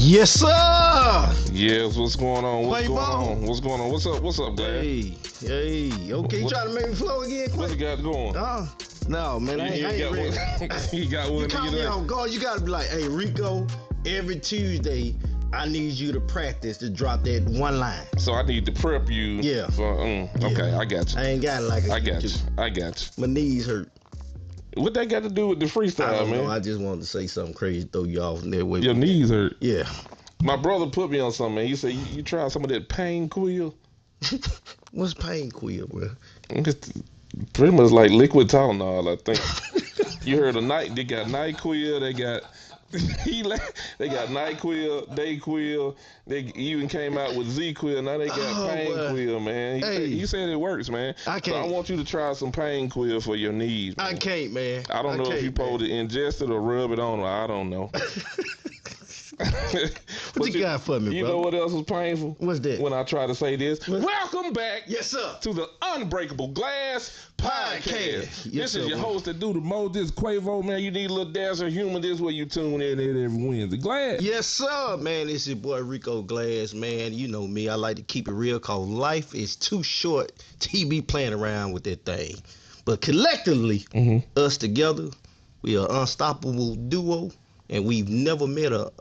Yes, sir. Yes, what's going on? Play ball. What's going on? What's up, Glad? Hey. Okay, you trying to make me flow again? What's Quick? you got going? No, man, I ain't ready. You got one. You call me on guard. You gotta be like, hey, Rico. Every Tuesday, I need you to practice to drop that one line. So I need to prep you. Yeah. Okay, I got you. I ain't got it like I got you. My knees hurt. What that got to do with the freestyle, I don't man? know. I just wanted to say something crazy, throw you off in that way. Your knees hurt. Yeah. My brother put me on something, man. He said, you tried some of that pain quill? What's pain quill, bro? It's pretty much like liquid Tylenol, I think. You heard of night? They got NyQuil. They got NyQuil, Dayquil. They even came out with ZQuil. Now they got Painquil, man. He said it works, man. I can't. So I want you to try some Painquil for your knees, man. I can't, man. I don't know if you supposed to ingest it or rub it on. I don't know. What you got for me, bro? You know what else was painful? What's that? When I try to say this. Welcome back. Yes, sir. To the Unbreakable Glass Podcast. Yes, This is your host that do the most. This Quavo, man. You need a little dancer human. This is where you tune in every Wednesday. Glass. Yes, sir, man. This is your boy Rico Glass, man. You know me. I like to keep it real cause life is too short to be playing around with that thing. But collectively, us together, we are an unstoppable duo, and we've never met a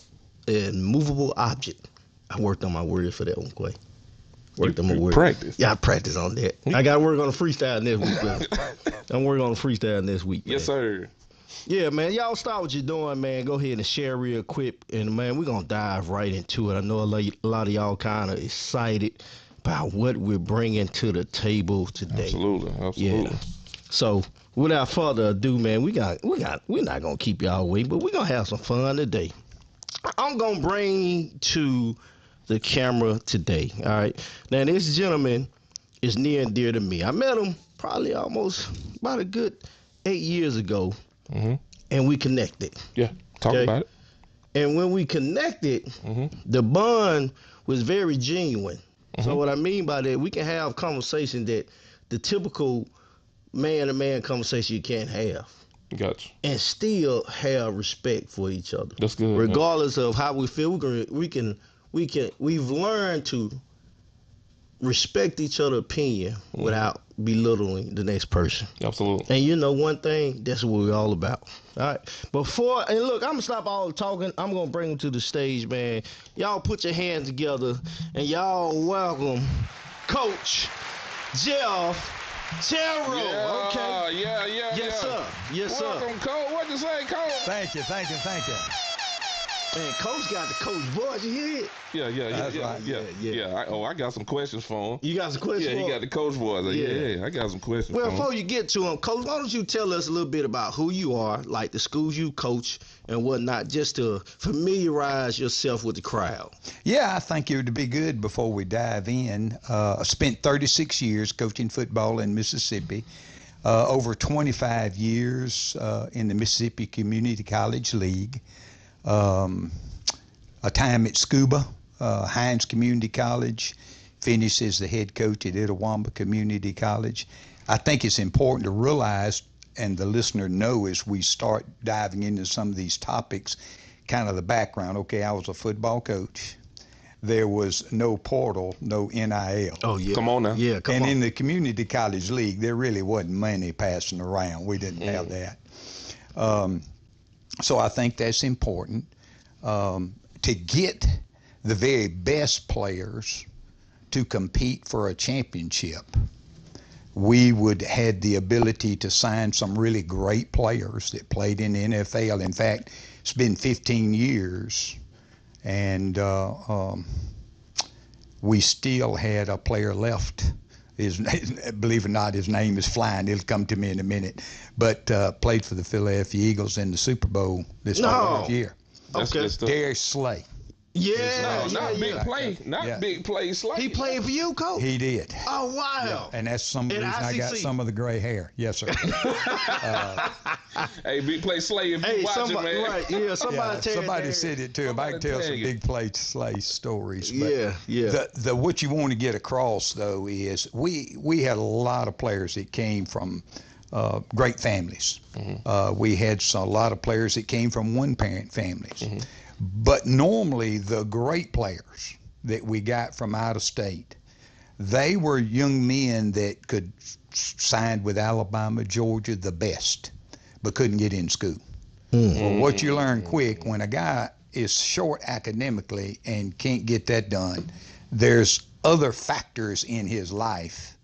immovable object. I worked on my words for that one, Quay. Worked on my words. Practice. Yeah, I practice on that. I got to work on the freestyle next week, brother. I'm working on the freestyle next week, man. Yes, sir. Yeah, man. Y'all start what you're doing, man. Go ahead and share real quick. And, man, we're going to dive right into it. I know a lot of y'all kind of excited about what we're bringing to the table today. Absolutely. Yeah. So, without further ado, man, we're not going to keep y'all waiting, but we're going to have some fun today. I'm going to bring to the camera today, all right? Now, this gentleman is near and dear to me. I met him probably almost about a good 8 years ago, and we connected. Yeah, talk about it. And when we connected, the bond was very genuine. So what I mean by that, we can have conversation that the typical man-to-man conversation you can't have. Gotcha. And still have respect for each other. That's good. Regardless of how we feel, we've learned to respect each other's opinion without belittling the next person. Absolutely. And you know one thing, that's what we're all about. All right. And look, I'm gonna stop all the talking. I'm gonna bring them to the stage, man. Y'all put your hands together and y'all welcome Coach Jeff Terrell. Yeah. Yes, sir. Welcome, Cole. What you say, Cole? Thank you. Man, Coach got the coach voice. You hear it? Yeah. I got some questions for him. You got some questions? Yeah, he got the coach voice. Yeah, I got some questions. Well, for him. before you get to him, Coach, why don't you tell us a little bit about who you are, like the schools you coach and whatnot, just to familiarize yourself with the crowd. Yeah, I think it would be good before we dive in. I spent 36 years coaching football in Mississippi, over 25 years in the Mississippi Community College League, a time at Scuba, Hines Community College, finished as the head coach at Itawamba Community College. I think it's important to realize, and the listener know as we start diving into some of these topics, kind of the background. Okay, I was a football coach. There was no portal, no NIL. Oh, yeah. Come on now. Yeah, come on. And in the Community College League, there really wasn't money passing around. We didn't have that. So I think that's important. To get the very best players to compete for a championship, we would had the ability to sign some really great players that played in the NFL. In fact, it's been 15 years, and we still had a player left. Believe it or not, his name is flying. It'll come to me in a minute. But played for the Philadelphia Eagles in the Super Bowl this last year. Okay. Darius Slay. Yeah, Big play. Big play. Slay. He played for you, Coach? He did. Oh, wow. Yeah. And that's some of the reason I got some of the gray hair. Yes, sir. Hey, big play Slay if you watching, man. Right, yeah, somebody said it too. I can tell some big play Slay stories. But yeah. What you want to get across, though, is we had a lot of players that came from great families. We had a lot of players that came from one-parent families. But normally the great players that we got from out of state, they were young men that could sign with Alabama, Georgia, the best, but couldn't get in school. Well, what you learn quick when a guy is short academically and can't get that done, there's other factors in his life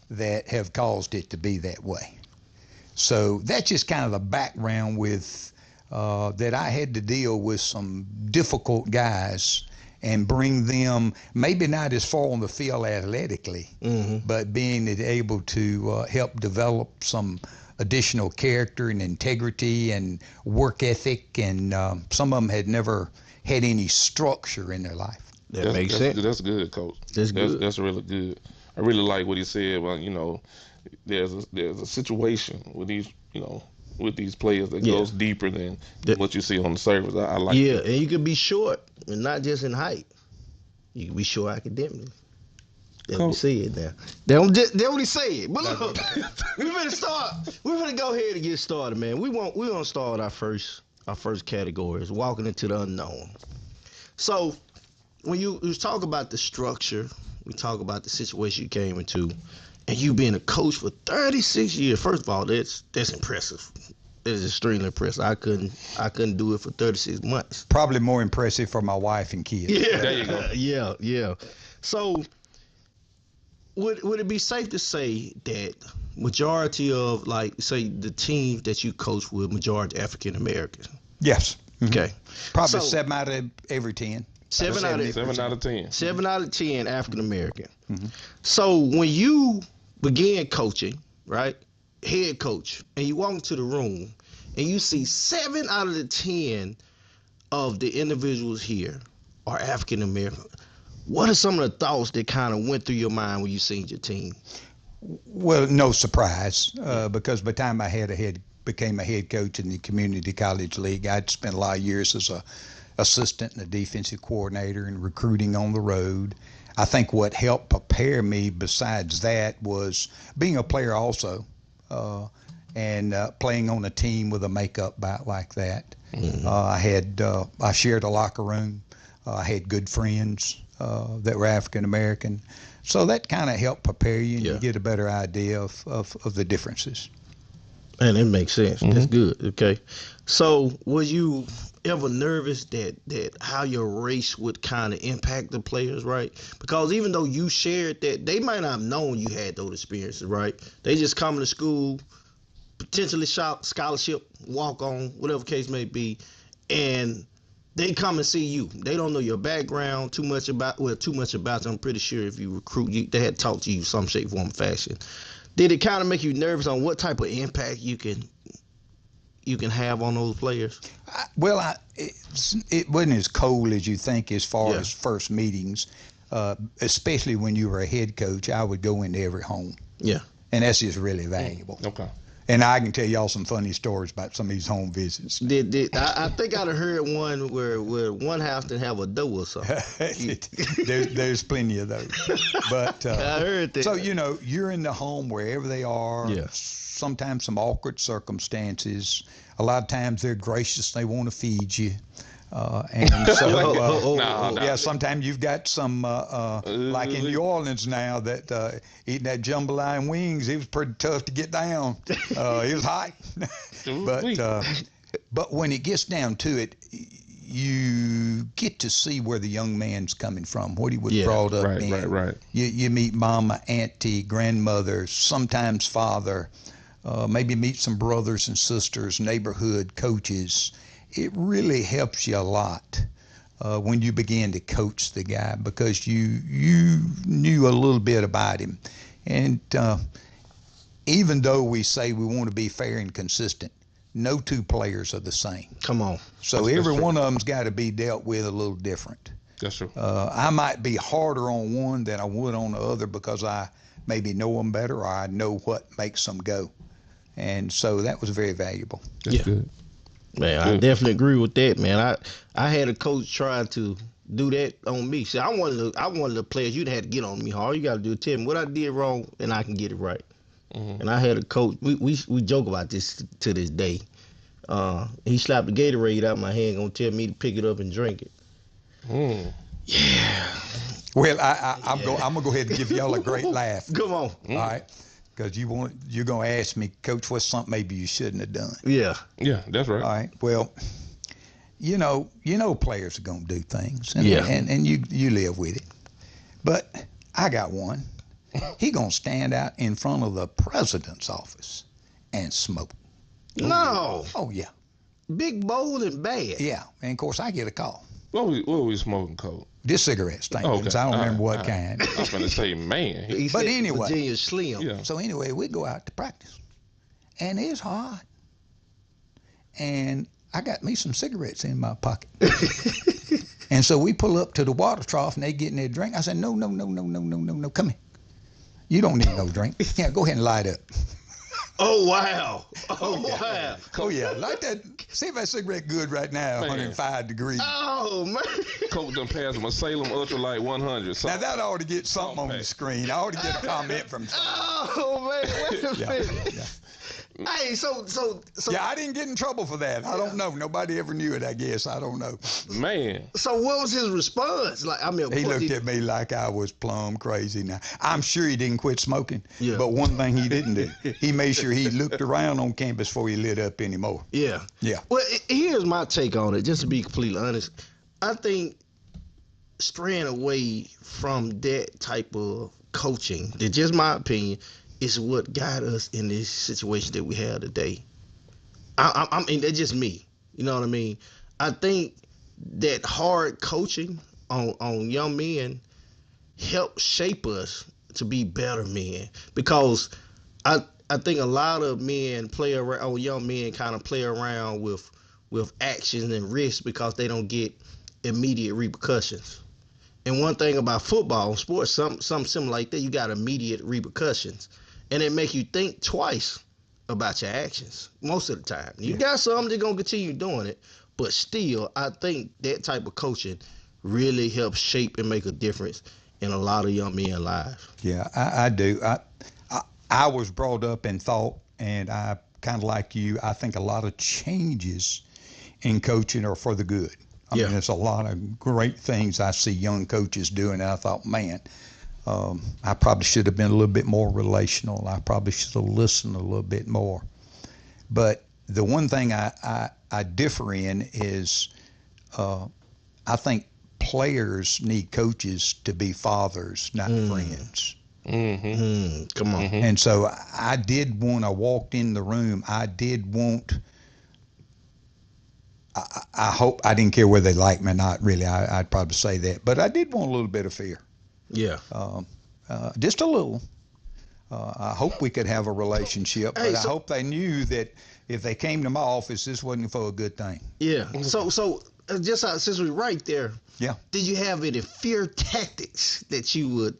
that have caused it to be that way. So that's just kind of the background with that I had to deal with some difficult guys and bring them maybe not as far on the field athletically, but being able to help develop some additional character and integrity and work ethic, and some of them had never had any structure in their life. That makes sense. That's good, Coach. That's good. That's really good. I really like what he said about, there's a situation with these players that goes deeper than what you see on the surface. I like that. And you could be short, and not just in height. You can be short academically. That's what we see it now. They only say it. But look, we're gonna go ahead and get started, man. We're gonna start our first category is walking into the unknown. So when you talk about the structure, we talk about the situation you came into, and you being a coach for 36 years. First of all, that's impressive. It is extremely impressive. I couldn't do it for 36 months. Probably more impressive for my wife and kids. Yeah, there you go. Yeah. So would it be safe to say that majority of, like, say, the team that you coach with, majority African American? Yes. Okay. Probably 7 out of every 10. 7 out of 10. 7 out of 10 African American. So when you began coaching, right, head coach, and you walk into the room and you see 7 out of the 10 of the individuals here are African American, what are some of the thoughts that kind of went through your mind when you seen your team? Well, no surprise, because by the time I became a head coach in the community college league, I'd spent a lot of years as a assistant and a defensive coordinator and recruiting on the road. I think what helped prepare me besides that was being a player also, and playing on a team with a makeup bout like that. I shared a locker room. I had good friends that were African American, so that kind of helped prepare you and you get a better idea of the differences. And it makes sense. That's good. Okay. So was you ever nervous that how your race would kind of impact the players, right? Because even though you shared that, they might not have known you had those experiences, right? They just come to school, potentially scholarship, walk on, whatever case may be, and they come and see you. They don't know your background too much about you. I'm pretty sure if you recruit you, they had talked to you some shape, form, fashion. Did it kind of make you nervous on what type of impact you can have on those players? It wasn't as cold as you think as far as first meetings, especially when you were a head coach. I would go into every home. Yeah. And that's just really valuable. Okay. And I can tell y'all some funny stories about some of these home visits. I think I'd have heard one where one house didn't have a door or something. There's plenty of those. But I heard that. So, you're in the home wherever they are. Yeah. Sometimes some awkward circumstances. A lot of times they're gracious. They want to feed you. And so, sometimes you've got some, like in New Orleans now, that eating that jambalaya wings, it was pretty tough to get down. It was hot. But when it gets down to it, you get to see where the young man's coming from, what he was brought up in. Right. You meet mama, auntie, grandmother, sometimes father, maybe meet some brothers and sisters, neighborhood coaches. It really helps you a lot when you begin to coach the guy, because you knew a little bit about him. And even though we say we want to be fair and consistent, no two players are the same. Come on. So every one of them's got to be dealt with a little different. That's true. I might be harder on one than I would on the other because I maybe know them better, or I know what makes them go. And so that was very valuable. That's good. Man, I definitely agree with that, man. I had a coach trying to do that on me. See, I wanted the players, you'd have to get on me hard. You got to tell me what I did wrong, and I can get it right. And I had a coach. We joke about this to this day. He slapped the Gatorade out my hand, gonna tell me to pick it up and drink it. Mm. Yeah. Well, I'm gonna go ahead and give y'all a great laugh. Come on. All right, because you're gonna ask me, Coach, what's something maybe you shouldn't have done? Yeah. Yeah, that's right. All right. Well, you know players are gonna do things, and Yeah. and you live with it. But I got one. He gonna stand out in front of the president's office and smoke. No. Oh yeah, Big, bold, and bad. yeah. And of course I get a call. What were we smoking, Cole? This cigarettes, thank goodness. I don't remember what kind. I was going to say, man. He But said anyway. Virginia Slim. Yeah. So anyway, we go out to practice, and it's hot, and I got me some cigarettes in my pocket. And so we pull up to the water trough, and they getting their drink. I said, no, come here. You don't need no drink. Yeah, go ahead and light up. Oh, wow. Oh, wow. Oh, yeah, light that. See if that cigarette good right now, Man. 105 degrees. Oh, man. Coach done passed him a Salem Ultralight 100. Now, So, that ought to get something on the screen. I ought to get a comment from somebody. Oh, man. Wait a Yeah, minute. yeah. Hey, so. Yeah, I didn't get in trouble for that. I don't know. Nobody ever knew it, I guess. I don't know. man. So what was his response? Like, I mean, He looked at me like I was plumb crazy. Now, I'm sure he didn't quit smoking, Yeah. but one thing he didn't do, he made sure he looked around on campus before he lit up anymore. Yeah. Yeah. Well, here's my take on it, just to be completely honest. I think straying away from that type of coaching, that's just my opinion, is what got us in this situation that we have today. I mean, that's just me. You know what I mean? I think that hard coaching on young men helped shape us to be better men, because I think a lot of men play around, or young men kind of play around with actions and risks because they don't get immediate repercussions. And one thing about football, sports, something similar like that, you got immediate repercussions, and it make you think twice about your actions most of the time. You got some that gonna continue doing it, but still, I think that type of coaching really helps shape and make a difference in a lot of young men's lives. Yeah, I do. I was brought up and thought, and I kind of like you, I think a lot of changes in coaching are for the good. I mean, there's a lot of great things I see young coaches doing, and I thought, man, I probably should have been a little bit more relational. I probably should have listened a little bit more. But the one thing I differ in is I think players need coaches to be fathers, not friends. Come on. And so I did want, I walked in the room, I did want, I hope, I didn't care whether they liked me or not, really, I'd probably say that. But I did want a little bit of fear. Yeah. Just a little. I hope we could have a relationship, but I hope they knew that if they came to my office, this wasn't for a good thing. Yeah. So just since we're right there, Yeah. did you have any fear tactics that you would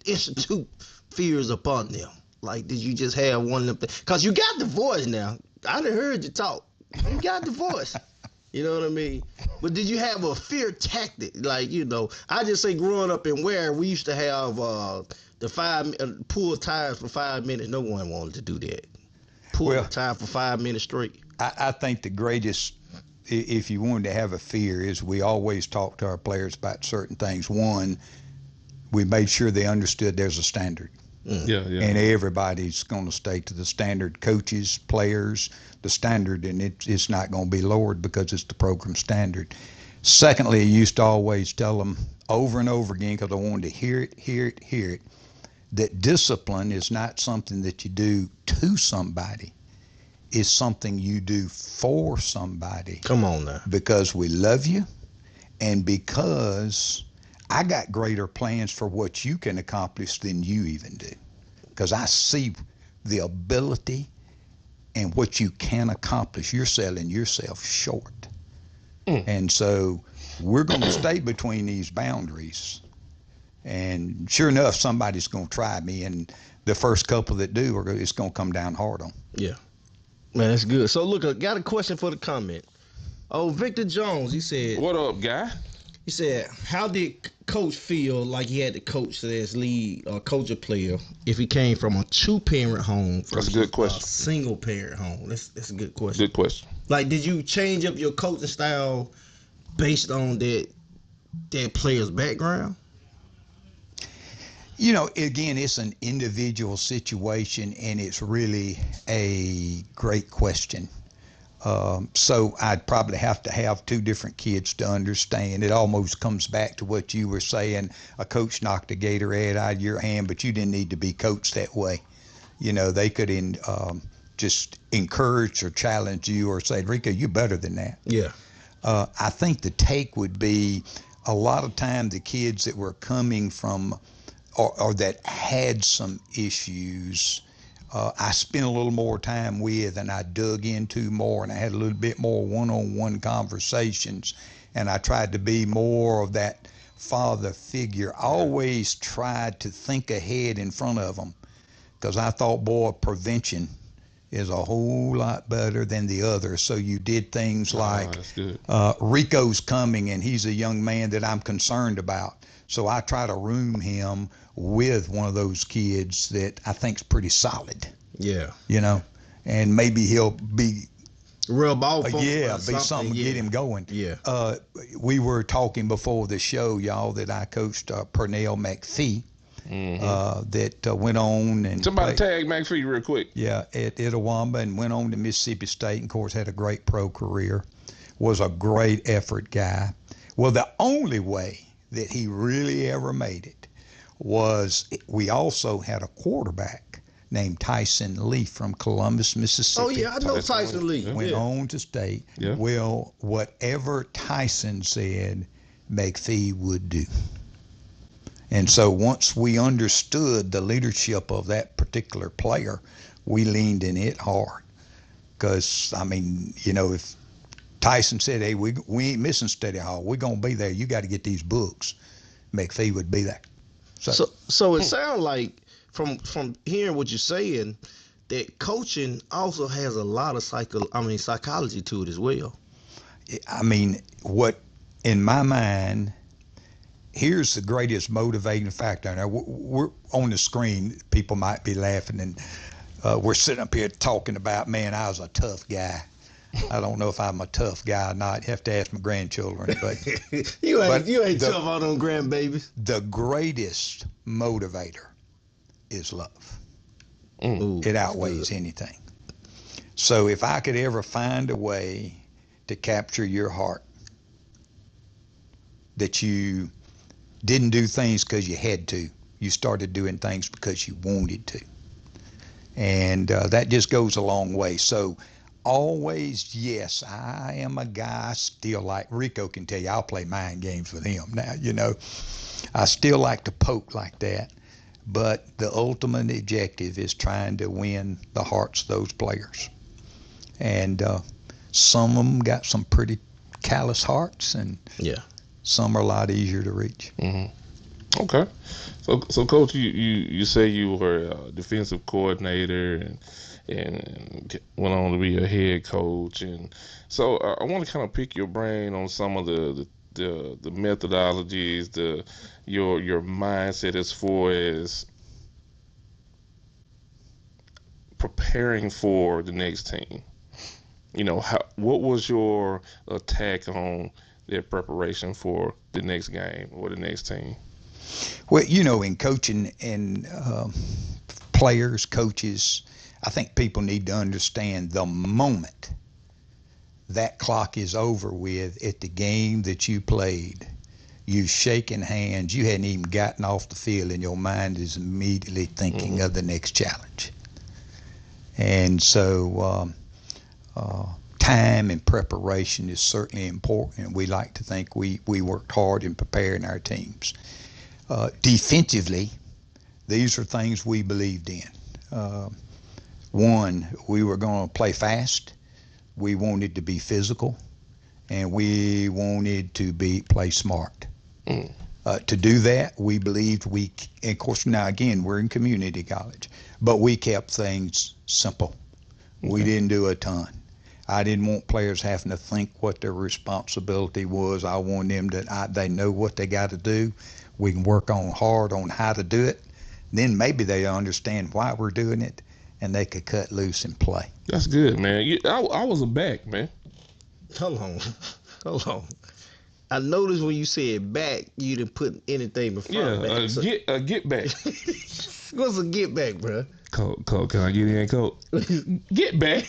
institute fears upon them? Like, did you just have one of them? Because you got the voice now. I done heard you talk. You got the voice. You know what I mean? But did you have a fear tactic? Like, I just say growing up in Ware, we used to have pull tires for 5 minutes. No one wanted to do that. Pull the tire for 5 minutes straight. I think the greatest, if you wanted to have a fear, is we always talk to our players about certain things. One, we made sure they understood there's a standard. Yeah. And everybody's going to stay to the standard. Coaches, players, the standard, and it's not going to be lowered because it's the program standard. Secondly, I used to always tell them over and over again, because I wanted to hear it, that discipline is not something that you do to somebody. It's something you do for somebody. Come on now. Because we love you, and because I got greater plans for what you can accomplish than you even do. Because I see the ability and what you can accomplish. You're selling yourself short. And so we're going to stay between these boundaries. And sure enough, somebody's going to try me. And the first couple that do, it's going to come down hard on. Yeah. Man, that's good. So, look, I got a question for the comment. Oh, Victor Jones, he said, What up, guy? He said, "How did coach feel like he had to coach this lead or coach a player if he came from a 2-parent home That's a versus good question. a single parent home?" That's a good question. Good question. Like, did you change up your coaching style based on that player's background? You know, again, it's an individual situation, and it's really a great question. So I'd probably have to have two different kids to understand. It almost comes back to what you were saying. A coach knocked a Gatorade out of your hand, but you didn't need to be coached that way. You know, they could just encourage or challenge you or say, Rico, you're better than that. Yeah. I think the take would be a lot of time the kids that were coming from or that had some issues, I spent a little more time with, and I dug into more, and I had a little bit more one-on-one conversations, and I tried to be more of that father figure. I always tried to think ahead in front of them, because I thought, boy, prevention is a whole lot better than the other. So you did things like, Rico's coming, and he's a young man that I'm concerned about. So I try to room him with one of those kids that I think's pretty solid. Yeah. You know, and maybe he'll be real ball. Yeah, be something to get him going. Yeah. We were talking before the show, y'all, that I coached Pernell McPhee. That went on and somebody tag McPhee real quick. Yeah, at Itawamba, and went on to Mississippi State, and of course had a great pro career. Was a great effort guy. Well, the only way that he really ever made it was we also had a quarterback named Tyson Lee from Columbus, Mississippi. Oh yeah, I know Tyson Lee. Went on to state. Yeah. Well, whatever Tyson said, McPhee would do. And so once we understood the leadership of that particular player, we leaned in it hard. Because, I mean, you know, if Tyson said, hey, we ain't missing study hall, we're going to be there, you got to get these books, McPhee would be there. So it sounds like, from hearing what you're saying, that coaching also has a lot of psychology to it as well. I mean, what, in my mind, here's the greatest motivating factor. Now, we're on the screen, people might be laughing, and we're sitting up here talking about, man, I was a tough guy. I don't know if I'm a tough guy or not. You have to ask my grandchildren. But you ain't tough on them grandbabies. The greatest motivator is love. Ooh, it outweighs anything. So if I could ever find a way to capture your heart, that you didn't do things because you had to. You started doing things because you wanted to. And that just goes a long way. So always, yes, I am a guy still like, Rico can tell you, I'll play mind games with him now, you know. I still like to poke like that. But the ultimate objective is trying to win the hearts of those players. And some of them got some pretty callous hearts, and some are a lot easier to reach. Mm-hmm. Okay. So Coach, you say you were a defensive coordinator and went on to be a head coach, and so I want to kind of pick your brain on some of the methodologies, your mindset as far as preparing for the next team. You know, what was your attack on their preparation for the next game or the next team? Well, you know, in coaching and players, coaches, I think people need to understand the moment that clock is over with at the game that you played, you've shaken hands, you hadn't even gotten off the field, and your mind is immediately thinking of the next challenge. And so time and preparation is certainly important. We like to think we worked hard in preparing our teams. Defensively, these are things we believed in. One, we were going to play fast. We wanted to be physical, and we wanted to play smart. To do that, we believed and of course, now again, we're in community college, but we kept things simple. Okay. We didn't do a ton. I didn't want players having to think what their responsibility was. I wanted them to, they know what they got to do. We can work hard on how to do it. Then maybe they understand why we're doing it, and they could cut loose and play. That's good, man. I was a back, man. Hold on. Hold on. I noticed when you said back, you didn't put anything before back. Get back. What's a get back, bro? Colt, can I get in, Colt? Get back.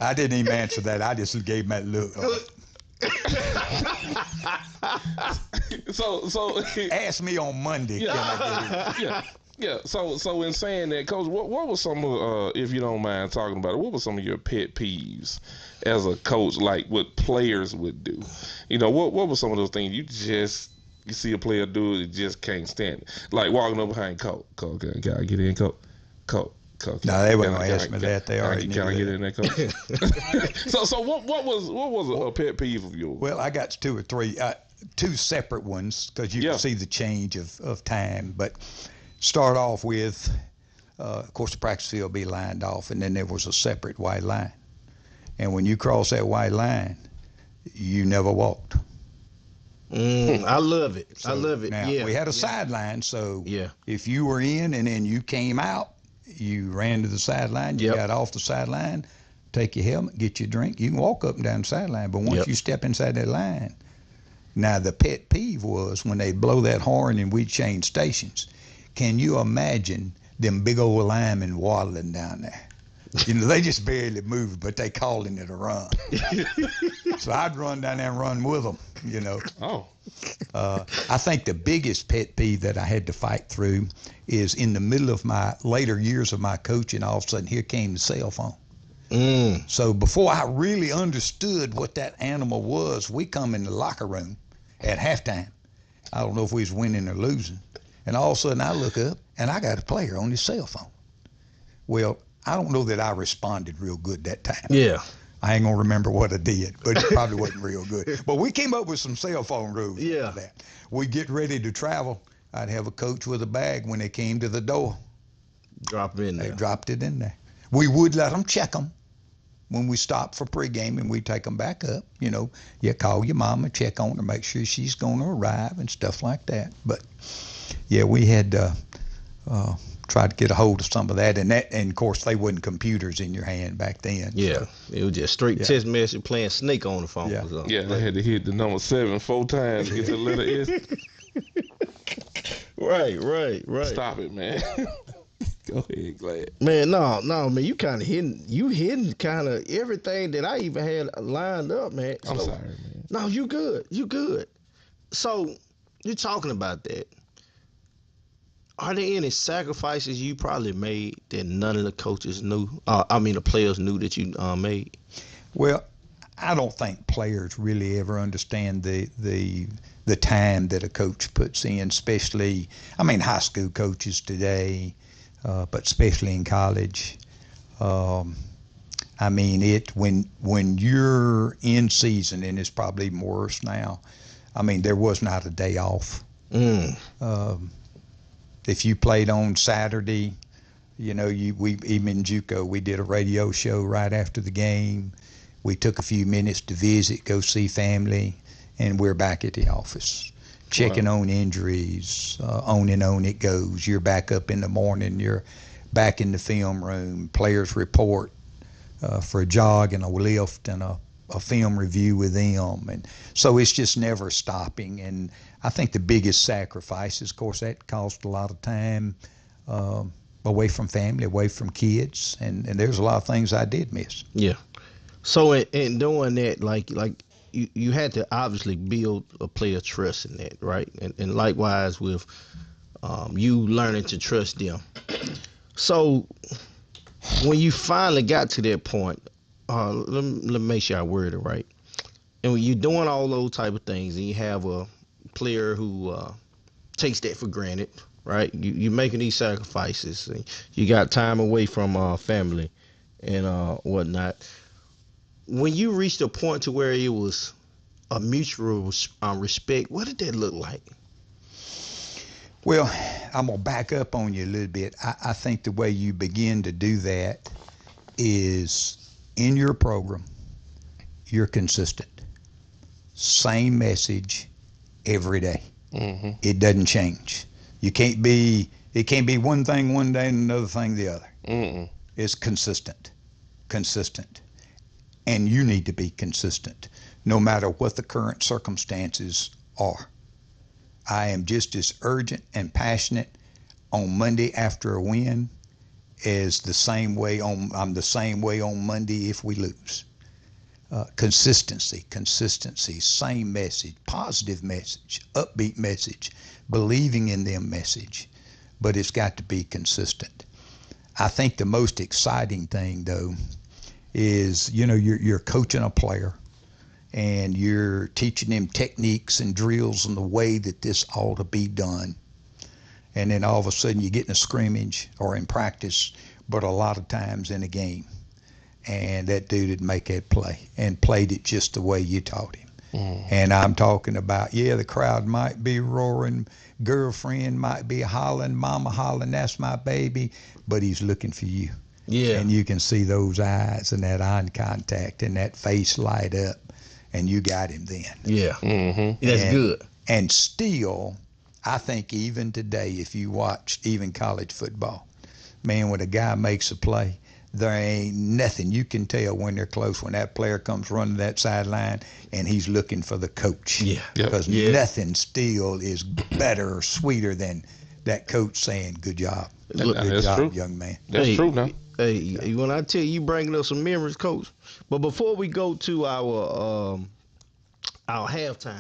I didn't even answer that. I just gave him that look. So Ask me on Monday. Yeah. Can I get in? Yeah. So in saying that, Coach, what was some of, if you don't mind talking about it, what were some of your pet peeves as a coach, like what players would do? You know, what were some of those things you see a player do it, you just can't stand it? Like walking up behind Colt, can I get in, Colt? No, they wouldn't ask me that. They already can I get in there, Coach? So what was a pet peeve of yours? Well, I got two or three, two separate ones, because you can see the change of time. But start off with, of course, the practice field be lined off, and then there was a separate white line. And when you cross that white line, you never walked. I love it. I love it. Now, Yeah. we had a sideline, so Yeah. if you were in and then you came out, you ran to the sideline, you got off the sideline, take your helmet, get your drink. You can walk up and down the sideline, but once you step inside that line, now the pet peeve was when they blow that horn and we change stations. Can you imagine them big old linemen waddling down there? You know, they just barely moved, but they calling it a run. So I'd run down there and run with them, you know. Oh. I think the biggest pet peeve that I had to fight through is in the middle of my later years of my coaching, all of a sudden here came the cell phone. So before I really understood what that animal was, we come in the locker room at halftime. I don't know if we was winning or losing. And all of a sudden I look up and I got a player on his cell phone. Well, I don't know that I responded real good that time. Yeah. I ain't gonna remember what I did, but it probably wasn't real good. But we came up with some cell phone rules. Yeah. For that. We get ready to travel. I'd have a coach with a bag when they came to the door. Drop it in there. They dropped it in there. We would let them check them when we stopped for pregame, and we'd take them back up. You know, you call your mama, check on her, make sure she's going to arrive and stuff like that. But yeah, we had tried to get a hold of some of that, and of course they wasn't computers in your hand back then. Yeah, So. it was just straight text message playing Snake on the phone. Yeah. Or something. Yeah, they had to hit the number 7 4 times to get the letter S. Right. Stop it, man. Go ahead, Glad. Man, no, man, you kind of hitting kind of everything that I even had lined up, man. I'm sorry, man. No, you good. So you're talking about that. Are there any sacrifices you probably made that none of the coaches knew? The players knew that you made. Well, I don't think players really ever understand the time that a coach puts in, especially, high school coaches today, but especially in college. When you're in season, and it's probably even worse now, there was not a day off. If you played on Saturday, even in JUCO, we did a radio show right after the game. We took a few minutes to visit, go see family, and we're back at the office, checking on injuries, on and on it goes. You're back up in the morning, you're back in the film room, players report for a jog and a lift and a film review with them. And so it's just never stopping. And I think the biggest sacrifice is, of course, that cost a lot of time away from family, away from kids, and there's a lot of things I did miss. Yeah. So in doing that, like you had to obviously build a player trust in that, right? And likewise with you learning to trust them. So when you finally got to that point, let me make sure I word it right. And when you're doing all those type of things, and you have a player who takes that for granted, right? You're making these sacrifices. And you got time away from family and whatnot. When you reached a point to where it was a mutual respect, what did that look like? Well, I'm going to back up on you a little bit. I think the way you begin to do that is in your program, you're consistent. Same message every day. Mm-hmm. It doesn't change. It can't be one thing one day and another thing the other. Mm-mm. It's consistent. Consistent. And you need to be consistent no matter what the current circumstances are. I am just as urgent and passionate on Monday after a win as I'm the same way on Monday if we lose. Consistency, same message, positive message, upbeat message, believing in them message, but it's got to be consistent. I think the most exciting thing though is, you're coaching a player and you're teaching them techniques and drills and the way that this ought to be done. And then all of a sudden you get in a scrimmage or in practice, but a lot of times in a game. And that dude would make that play and played it just the way you taught him. And I'm talking about, the crowd might be roaring, girlfriend might be hollering, mama hollering, that's my baby, but he's looking for you. Yeah. And you can see those eyes and that eye contact and that face light up, and you got him then. Yeah. Mm-hmm. That's And- good. And still, I think even today, if you watch even college football, man, when a guy makes a play, there ain't nothing you can tell when they're close, when that player comes running that sideline and he's looking for the coach. Yeah. Yep. Because Yeah. nothing still is better or sweeter than that coach saying, good job. Look, Good that's job, true. young man. That's Hey, true now. Hey, when I tell you bringing us some memories, Coach. But before we go to our halftime,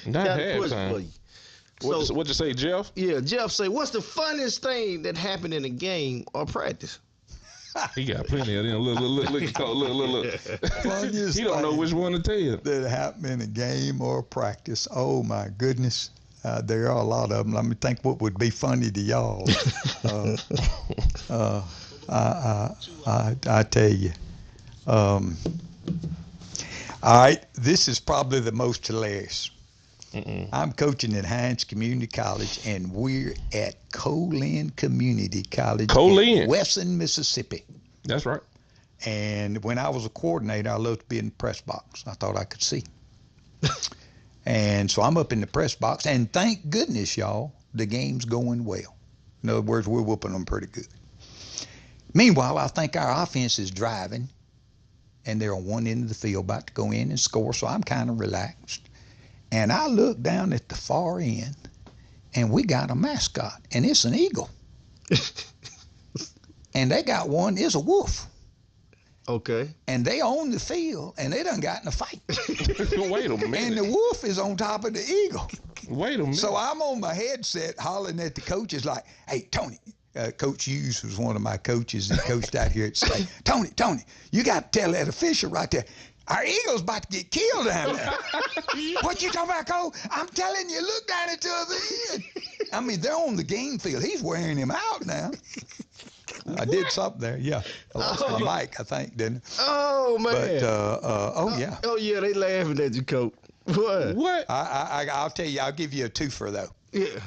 Not got a question halftime. for you. What'd you say, Jeff? Yeah, Jeff say, what's the funniest thing that happened in a game or practice? He got plenty of them. Look. Funniest He don't know thing which one to tell you. that happened in a game or practice. Oh my goodness. There are a lot of them. Let me think what would be funny to y'all. I tell you. All right, this is probably the most hilarious. Mm-mm. I'm coaching at Hines Community College, and we're at Colorblind Community College Colorblind. in Wesson, Mississippi. That's right. And when I was a coordinator, I loved to be in the press box. I thought I could see. And so I'm up in the press box, and thank goodness, y'all, the game's going well. In other words, we're whooping them pretty good. Meanwhile, I think our offense is driving, and they're on one end of the field about to go in and score, so I'm kind of relaxed. And I look down at the far end, and we got a mascot, and it's an eagle. And they got one, it's a wolf. Okay. And they own the field, and they done got in a fight. Wait a And minute. the wolf is on top of the eagle. Wait a minute. So I'm on my headset hollering at the coaches like, hey, Tony. Coach Hughes was one of my coaches that coached out here at State. Tony, you got to tell that official right there, our eagle's about to get killed down there. What you talking about, Cole? I'm telling you, look down at the other end. I mean, they're on the game field. He's wearing him out now. I did something there, yeah. I lost the mic, I think, didn't I? Oh man. But, yeah. Oh yeah, they laughing at you, Coach. What? What? I'll tell you, I'll give you a twofer, though. Yeah.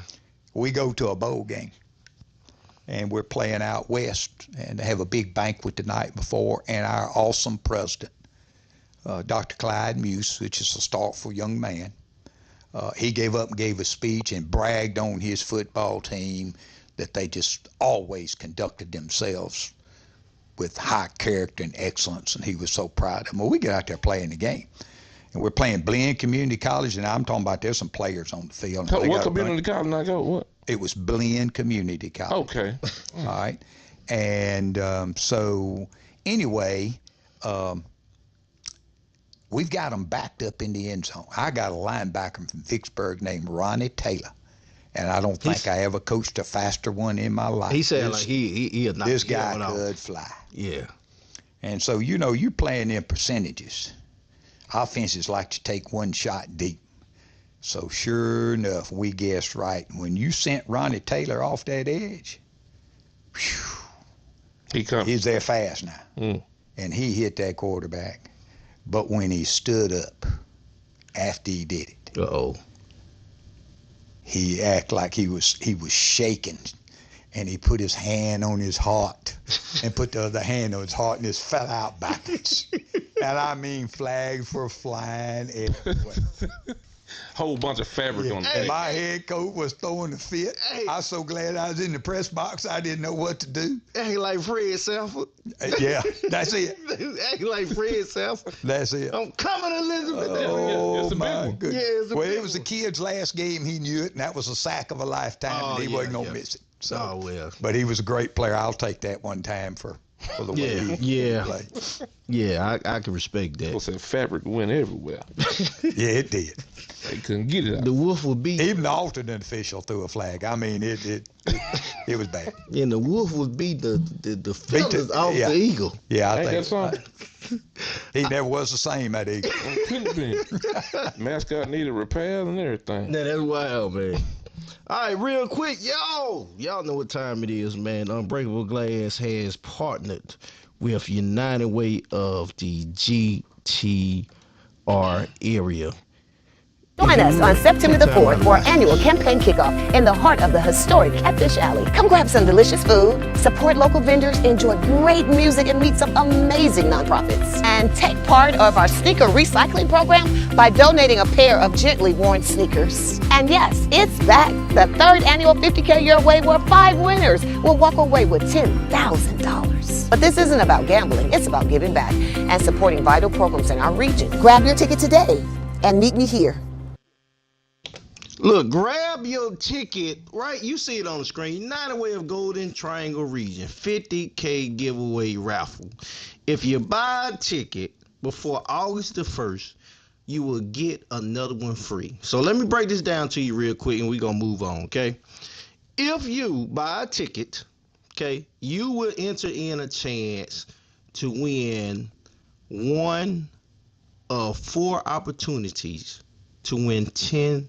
We go to a bowl game, and we're playing out west, and they have a big banquet the night before, and our awesome president, Dr. Clyde Muse, which is a thoughtful young man, he gave up and gave a speech and bragged on his football team that they just always conducted themselves with high character and excellence, and he was so proud of them. Well, we get out there playing the game, and we're playing Blinn Community College, and I'm talking about there's some players on the field. And they What got a community college I go? What? It was Blinn Community College. Okay. All right. And so anyway, we've got them backed up in the end zone. I got a linebacker from Vicksburg named Ronnie Taylor. And I don't think I ever coached a faster one in my life. He said like he'll knock This you guy out. could fly. Yeah. And so, you're playing in percentages. Offenses like to take one shot deep. So sure enough, we guessed right. When you sent Ronnie Taylor off that edge, whew, He come. he's there fast now. Mm. And he hit that quarterback. But when he stood up after he did it, Uh-oh. he acted like he was shaking. and he put his hand on his heart and put the other hand on his heart and just fell out backwards. And I mean, flags were flying everywhere. Whole bunch of fabric on the And thing. my head coach was throwing a fit. Hey. I was so glad I was in the press box. I didn't know what to do. Ain't like Fred Sanford. Yeah, that's it. Ain't like Fred Sanford. That's it. I'm coming, Elizabeth. Oh, it's a big my one. goodness. Yeah, it's a Well, big it was the one. kid's last game. He knew it, and that was a sack of a lifetime, Oh, and he yeah, wasn't going to yeah. miss it. So, Oh, well. But he was a great player. I'll take that one time for the way he played. Yeah, I can respect People that. said fabric went everywhere. Yeah, it did. They couldn't get it out. The Wolf would beat, Even the alternate official threw a flag. I mean, it was bad. and the Wolf would beat the feathers off yeah. the eagle. Yeah, I Ain't that think something? he never was the same, that eagle. Couldn't be. Mascot needed repairs and everything. Now that's wild, man. All right, real quick, y'all know what time it is, man. Unbreakable Glass has partnered with United Way of the GTR area. Join us on September the 4th for our annual campaign kickoff in the heart of the historic Catfish Alley. Come grab some delicious food, support local vendors, enjoy great music, and meet some amazing nonprofits. And take part of our sneaker recycling program by donating a pair of gently worn sneakers. And yes, it's back, the 3rd annual 50K Your Way, where 5 winners will walk away with $10,000. But this isn't about gambling, it's about giving back and supporting vital programs in our region. Grab your ticket today and meet me here. Look, grab your ticket, right? You see it on the screen. United Way of Golden Triangle Region, 50K giveaway raffle. If you buy a ticket before August the 1st, you will get another one free. So let me break this down to you real quick and we're going to move on, okay? If you buy a ticket, okay, you will enter in a chance to win one of 4 opportunities to win $10,000.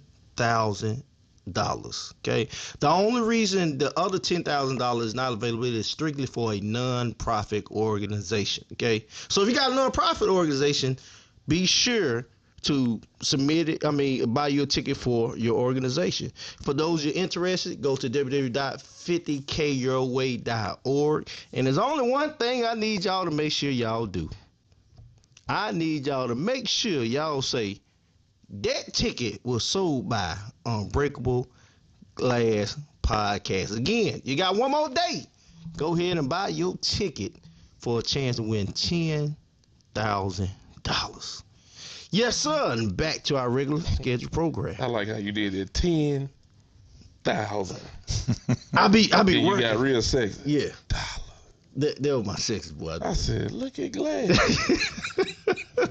Okay, the only reason the other $10,000 is not available is strictly for a non-profit organization. Okay, so if you got a non-profit organization, be sure to submit it. Buy your ticket for your organization. For those you're interested, go to www.50kyourway.org. And there's only one thing I need y'all to make sure y'all do. I need y'all to make sure y'all say, that ticket was sold by Unbreakable Glass Podcast. Again, you got one more day. Go ahead and buy your ticket for a chance to win $10,000. Yes, sir. And back to our regular scheduled program. I like how you did it. 10,000. I be You working. got real sexy. Yeah. That was my sexy boy. I said, look at Glass.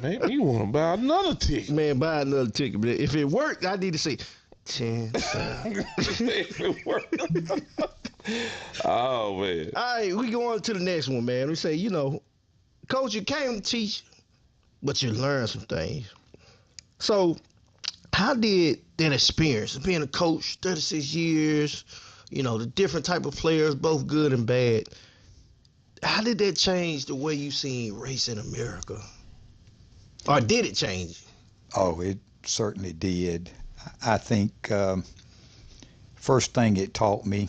Maybe you want to buy another ticket. Man, buy another ticket. But if it worked, I need to say 10,000. If it worked. Oh, man. All right, we go on to the next one, man. We say, Coach, you came to teach, but you learned some things. So, how did that experience, being a coach, 36 years, the different type of players, both good and bad, how did that change the way you seen race in America? Or did it change? Oh, it certainly did. I think first thing it taught me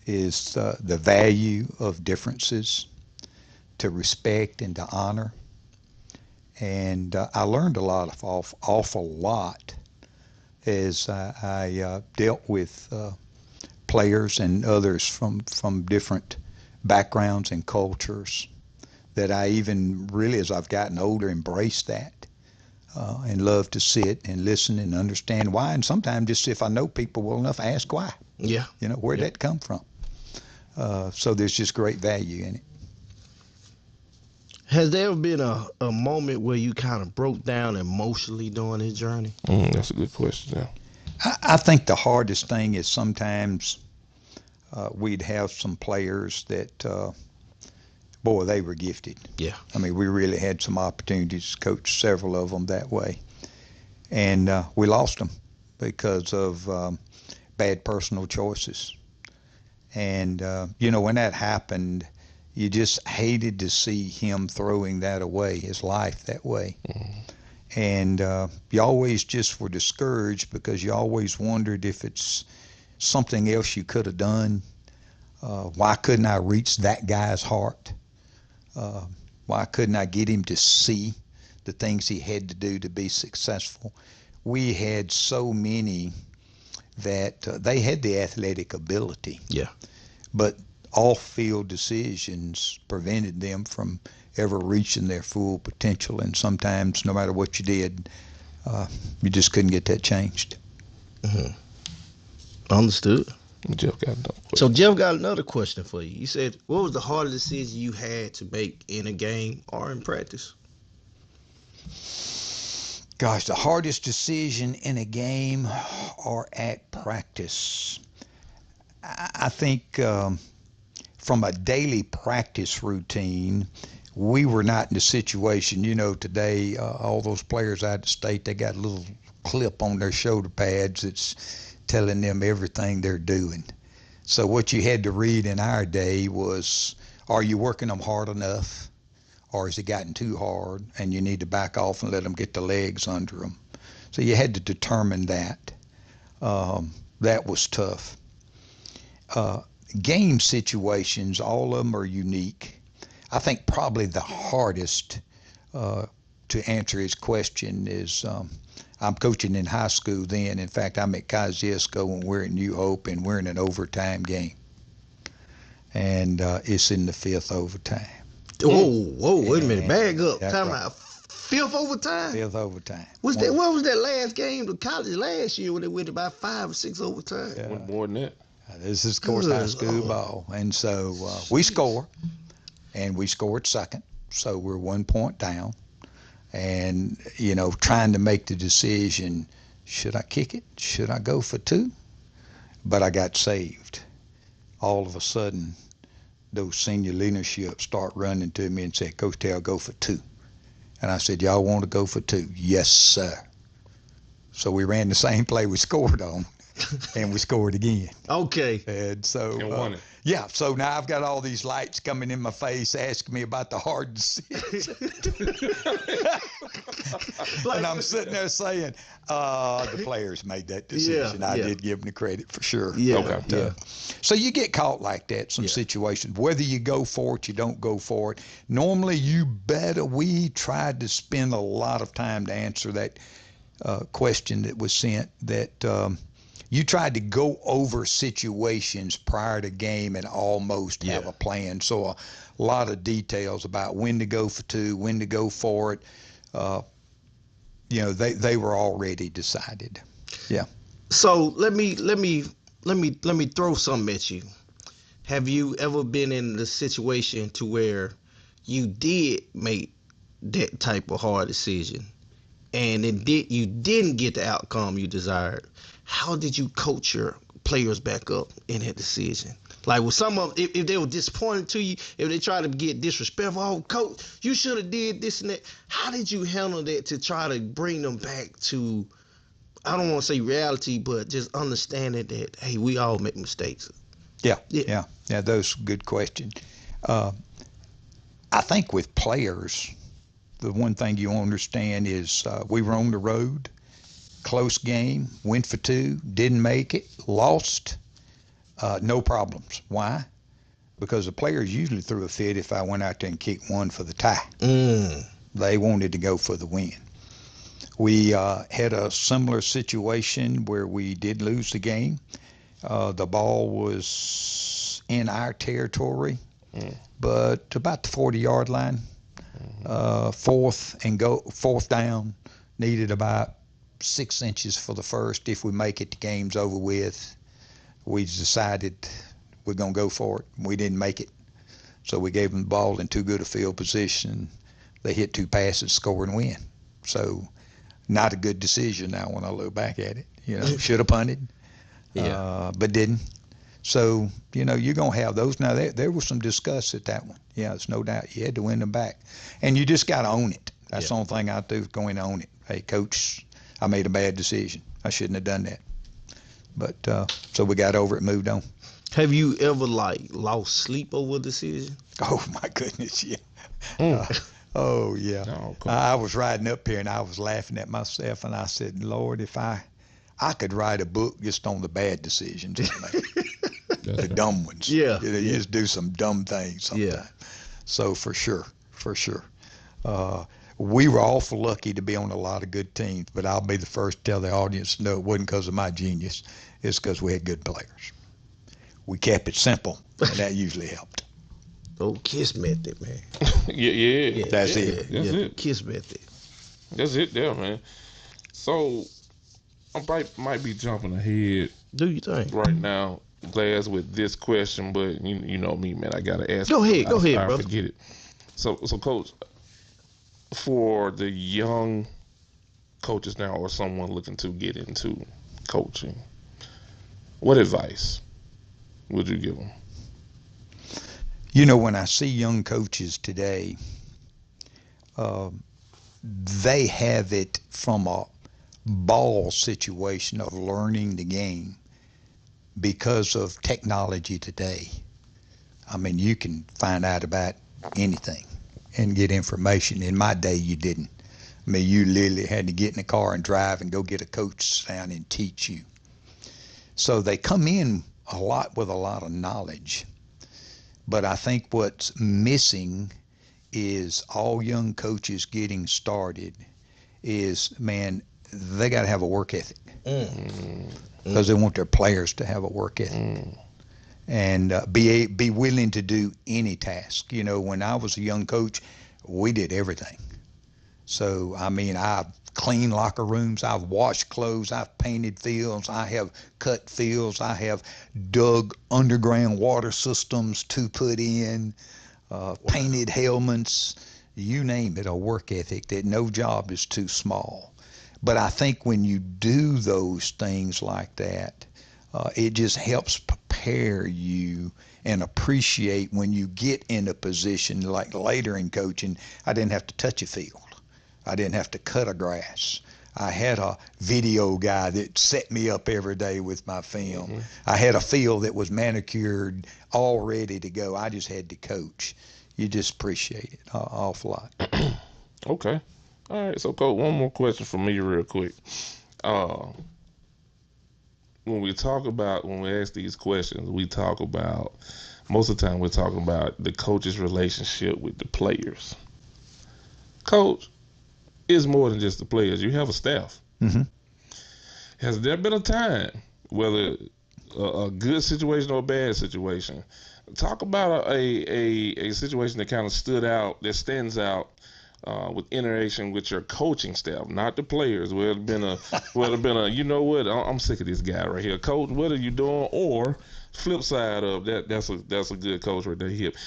is the value of differences, to respect and to honor. And I learned a lot of awful lot as I dealt with players and others from different backgrounds and cultures, that I even really, as I've gotten older, embraced that and love to sit and listen and understand why. And sometimes just if I know people well enough, ask why. Yeah. Where'd that come from? So there's just great value in it. Has there ever been a moment where you kind of broke down emotionally during this journey? That's a good question now. I think the hardest thing is sometimes we'd have some players that, boy, they were gifted. Yeah. We really had some opportunities to coach several of them that way. And we lost them because of bad personal choices. And, when that happened, you just hated to see him throwing that away, his life that way. Mm-hmm. And you always just were discouraged because you always wondered if it's something else you could have done Why couldn't I reach that guy's heart? Why couldn't I get him to see the things he had to do to be successful? We had so many that they had the athletic ability. Yeah. But off-field decisions prevented them from ever reaching their full potential. And sometimes, no matter what you did, you just couldn't get that changed. Mm-hmm. Understood. Jeff got another question. So Jeff got another question for you. He said, what was the hardest decision you had to make in a game or in practice? Gosh, the hardest decision in a game or at practice. I think from a daily practice routine, we were not in the situation. Today, all those players out of state, they got a little clip on their shoulder pads that's telling them everything they're doing. So what you had to read in our day was, are you working them hard enough? Or has it gotten too hard and you need to back off and let them get the legs under them? So you had to determine that. That was tough. Game situations, all of them are unique. I think probably the hardest to answer his question is I'm coaching in high school then. In fact, I'm at Kosciuszko and we're in New Hope and we're in an overtime game. And it's in the fifth overtime. Whoa, wait a minute. Bag up. That's Time right. out. Fifth overtime? Fifth overtime. What was that last game to college last year when they went about 5 or 6 overtime? Yeah. One more than that. This is, of course, high school ball. And so we score, and we scored second. So we're 1 point down. And, trying to make the decision, should I kick it? Should I go for 2? But I got saved. All of a sudden, those senior leadership start running to me and say, Coach Taylor, go for 2. And I said, y'all want to go for 2? Yes, sir. So we ran the same play we scored on, and we scored again. Okay. And so, And won it. yeah, so now I've got all these lights coming in my face asking me about the hard decision. And I'm sitting there saying, the players made that decision. I did give them the credit for sure. Yeah. Okay. But, so you get caught like that, some situations, whether you go for it, you don't go for it. Normally, we tried to spend a lot of time to answer that question that was sent, that you tried to go over situations prior to game and almost have a plan. So a lot of details about when to go for 2, when to go for it. They were already decided. Yeah. So let me throw something at you. Have you ever been in the situation to where you did make that type of hard decision and you didn't get the outcome you desired? How did you coach your players back up in that decision? Like with some of them, if they were disappointed to you, if they tried to get disrespectful, oh, coach, you should have did this and that. How did you handle that to try to bring them back to, I don't want to say reality, but just understanding that, hey, we all make mistakes? Yeah, those are good questions. I think with players, the one thing you understand is we were on the road, close game, went for 2, didn't make it, lost, no problems. Why? Because the players usually threw a fit if I went out there and kicked 1 for the tie. They wanted to go for the win. We had a similar situation where we did lose the game. The ball was in our territory, but about the 40-yard line. Fourth down, needed about 6 inches for the first. If we make it, the game's over with. We decided we're going to go for it. We didn't make it. So we gave them the ball in too good a field position. They hit 2 passes, score and win. So not a good decision now when I look back at it. Should have punted, but didn't. So, you're going to have those. Now, there was some disgust at that one. Yeah, there's no doubt. You had to win them back. And you just got to own it. That's the only thing I do is go in and own it. Hey, coach, I made a bad decision. I shouldn't have done that. But so we got over it, moved on. Have you ever lost sleep over a decision? Oh my goodness, yeah. Oh yeah. Oh, cool. I was riding up here and I was laughing at myself and I said, Lord, if I could write a book just on the bad decisions I made. the dumb ones. Yeah, You just do some dumb things sometimes. Yeah. So for sure. We were awful lucky to be on a lot of good teams, but I'll be the first to tell the audience, no, it wasn't because of my genius. It's because we had good players. We kept it simple, and that usually helped. Oh, KISS method, man. Yeah. That's it. That's it. KISS method. That's it there, man. So I might be jumping ahead Do you think? right now, Glass, with this question, but you know me, man. I gotta ask. Go ahead, I brother. forget it. So, Coach, for the young coaches now, or someone looking to get into coaching, what advice would you give them? You know, when I see young coaches today, they have it from a ball situation of learning the game because of technology today. I mean, you can find out about anything and get information. In my day, you didn't. I mean, you literally had to get in the car and drive and go get a coach down and teach you. So they come in a lot with a lot of knowledge. But I think what's missing is all young coaches getting started is, man, they got to have a work ethic because they want their players to have a work ethic and be willing to do any task. You know, when I was a young coach, we did everything. So, I mean, I've cleaned locker rooms, I've washed clothes, I've painted fields, I have cut fields, I have dug underground water systems to put in, painted helmets, you name it, a work ethic that no job is too small. But I think when you do those things like that, it just helps prepare you and appreciate when you get in a position like later in coaching. I didn't have to touch a field. I didn't have to cut a grass. I had a video guy that set me up every day with my film. I had a field that was manicured, all ready to go. I just had to coach. You just appreciate it an awful lot. Okay. All right. So, Coach, one more question for me real quick. When we ask these questions, most of the time we're talking about the coach's relationship with the players. Coach, it's more than just the players. You have a staff. Mm-hmm. Has there been a time, whether a good situation or a bad situation, talk about a situation that kind of stands out with interaction with your coaching staff, not the players. Where it been a, you know what, I'm sick of this guy right here, coach. What are you doing? Or flip side of that, that's a good coach right there. Hip.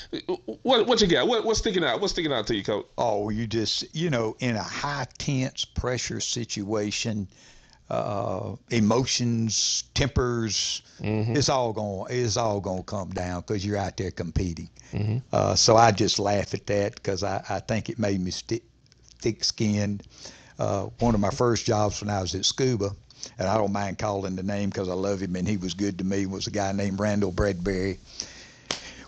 What you got? What's sticking out? What's sticking out to you, coach? Oh, you just, in a high tense pressure situation, emotions, tempers, it's all gonna come down because you're out there competing. So I just laugh at that because I think it made me thick-skinned. One of my first jobs when I was at Scuba, and I don't mind calling the name because I love him and he was good to me, was a guy named Randall Bradbury.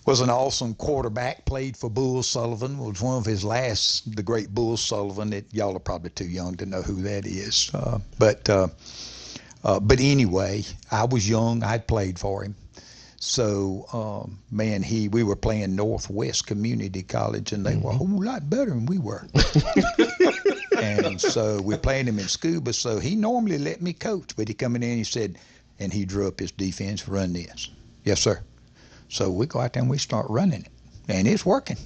Was an awesome quarterback, played for Bull Sullivan, was one of his last, the great Bull Sullivan. Y'all are probably too young to know who that is. But anyway, I was young, I'd played for him. So, we were playing Northwest Community College, and they were a whole lot better than we were. And so we played him in Scuba, so he normally let me coach, but he come in there and he said, and he drew up his defense, run this. Yes, sir. So we go out there and we start running it, and it's working.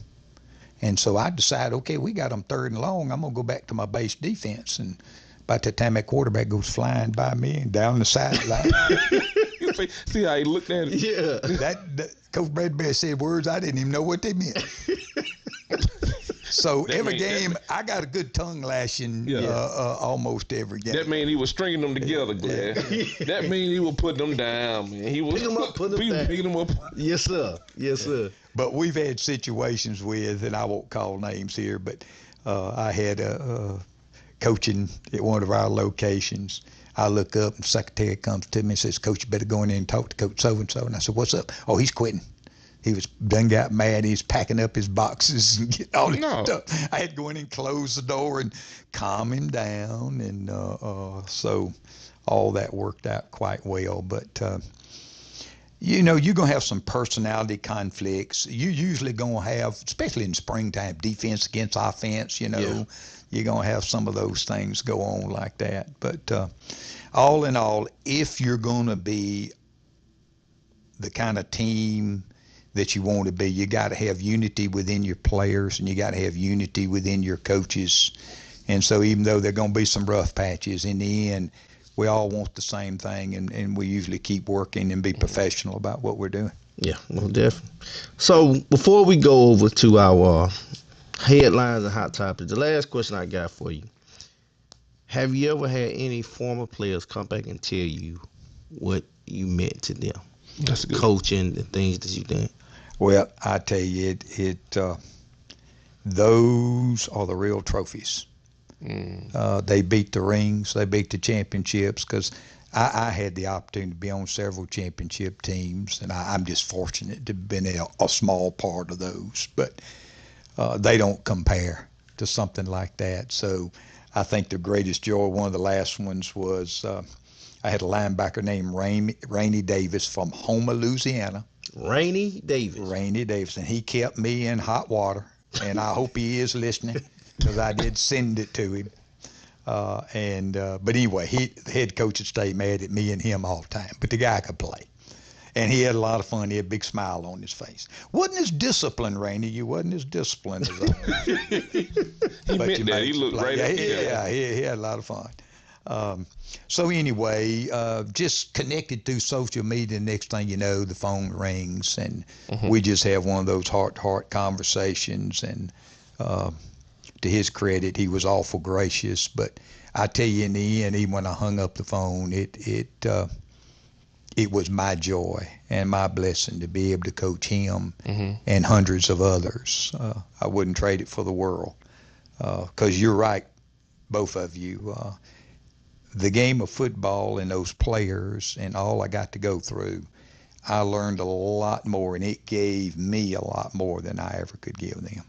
And so I decided, okay, we got them third and long. I'm going to go back to my base defense. And by the time that quarterback goes flying by me and down the sideline. See how he looked at it? Yeah. That Coach Bradbury said words I didn't even know what they meant. So every game, I got a good tongue lashing almost every game. That mean he was stringing them together, Glad. That mean he was putting them down, man. He was Pick 'em up, put 'em down. picking them up. Yes, sir. Yes, sir. But we've had situations with, and I won't call names here, but I had a coaching at one of our locations. I look up and the secretary comes to me and says, Coach, you better go in there and talk to Coach so-and-so. And I said, what's up? Oh, he's quitting. He was done got mad. He's packing up his boxes and getting all this stuff. I had to go in and close the door and calm him down. And so all that worked out quite well. But You know, you're going to have some personality conflicts. You usually going to have, especially in springtime, defense against offense, you know. Yeah. You're going to have some of those things go on like that. But all in all, if you're going to be the kind of team that you want to be, you got to have unity within your players, and you got to have unity within your coaches. And so even though there are going to be some rough patches, in the end, we all want the same thing, and we usually keep working and be professional about what we're doing. Yeah, well, definitely. So before we go over to our headlines and hot topics, the last question I got for you: have you ever had any former players come back and tell you what you meant to them, That's good. coaching, the things that you did? Well, I tell you, those are the real trophies. They beat the rings, they beat the championships, because I had the opportunity to be on several championship teams, and I'm just fortunate to have been a small part of those. But they don't compare to something like that. So I think the greatest joy, one of the last ones was I had a linebacker named Rainey Davis from Houma, Louisiana. Rainey Davis. Rainey Davis, and he kept me in hot water, and I hope he is listening, because I did send it to him. But anyway, the head coach would stay mad at me and him all the time, but the guy could play. And he had a lot of fun. He had a big smile on his face. Wasn't as disciplined, Rainey. You wasn't as disciplined as I He meant that. He looked right at you. Yeah, he had a lot of fun. So anyway, just connected through social media. Next thing you know, the phone rings, and we just have one of those heart-to-heart conversations. And to his credit, he was awful gracious. But I tell you, in the end, even when I hung up the phone, it was my joy and my blessing to be able to coach him and hundreds of others. I wouldn't trade it for the world, because you're right, both of you. The game of football and those players and all I got to go through, I learned a lot more, and it gave me a lot more than I ever could give them.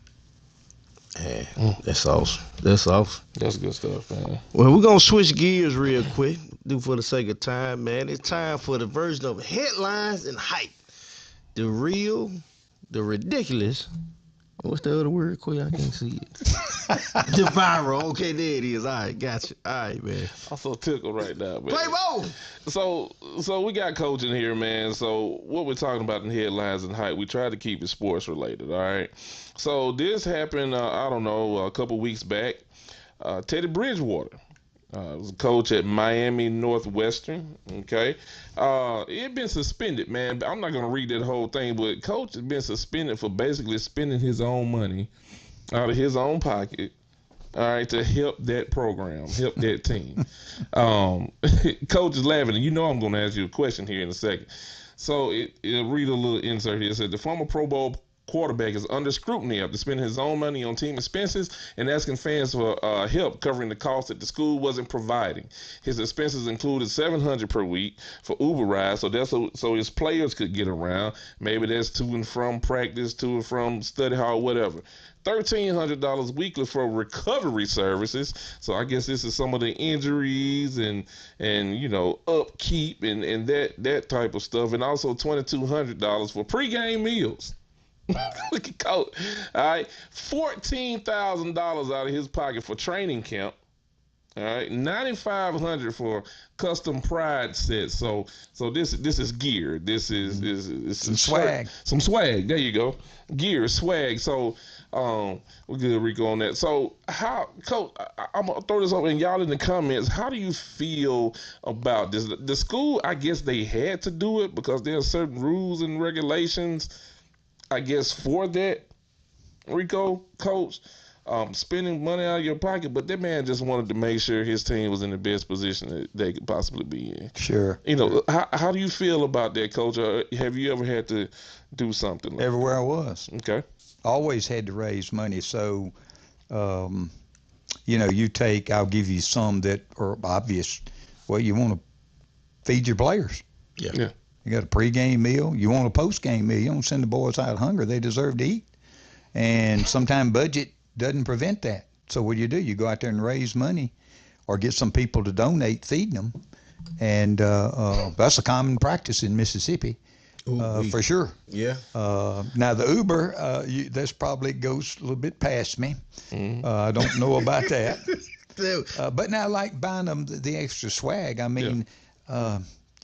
Yeah, that's awesome. That's awesome. That's good stuff, man. Well, we're going to switch gears real quick, do for the sake of time, man. It's time for the version of headlines and hype. The real, the ridiculous. What's the other word, Quay? I can't see it. The viral. Okay, there it is. All right, gotcha. All right, man. I'm so tickled right now, man. Play ball. So we got coaching here, man. So what we're talking about in headlines and hype, we try to keep it sports related, all right? So this happened, I don't know, a couple weeks back. Teddy Bridgewater was a coach at Miami Northwestern, okay? He had been suspended, man. I'm not going to read that whole thing, but coach has been suspended for basically spending his own money out of his own pocket, all right, to help that program, help that team. Coach is laughing, and you know I'm going to ask you a question here in a second. So it'll read a little insert here. It said, the former Pro Bowl quarterback is under scrutiny after spending his own money on team expenses and asking fans for help covering the costs that the school wasn't providing. His expenses included $700 per week for Uber rides, so his players could get around. Maybe that's to and from practice, to and from study hall, whatever. $1,300 weekly for recovery services. So I guess this is some of the injuries and you know, upkeep and that type of stuff, and also $2,200 for pregame meals. Look at Coach. All right, $14,000 out of his pocket for training camp. All right, $9,500 for custom pride sets. So this is gear. This is some swag. Some swag. There you go. Gear, swag. So we're good, Rico, on that. So how, Coach? I'm gonna throw this over, and y'all in the comments. How do you feel about this? The school, I guess they had to do it because there are certain rules and regulations, I guess, for that, Rico, Coach, spending money out of your pocket, but that man just wanted to make sure his team was in the best position that they could possibly be in. Sure. You know, how do you feel about that, Coach? Have you ever had to do something like that? Everywhere I was. Okay. Always had to raise money. So, you know, I'll give you some that are obvious. Well, you want to feed your players. Yeah. You got a pregame meal. You want a postgame meal. You don't send the boys out hungry. They deserve to eat. And sometimes budget doesn't prevent that. So what do? You go out there and raise money or get some people to donate feeding them. And that's a common practice in Mississippi. for sure. Yeah. Now the Uber, that's probably goes a little bit past me. I don't know about that. But now, like buying them the extra swag, I mean,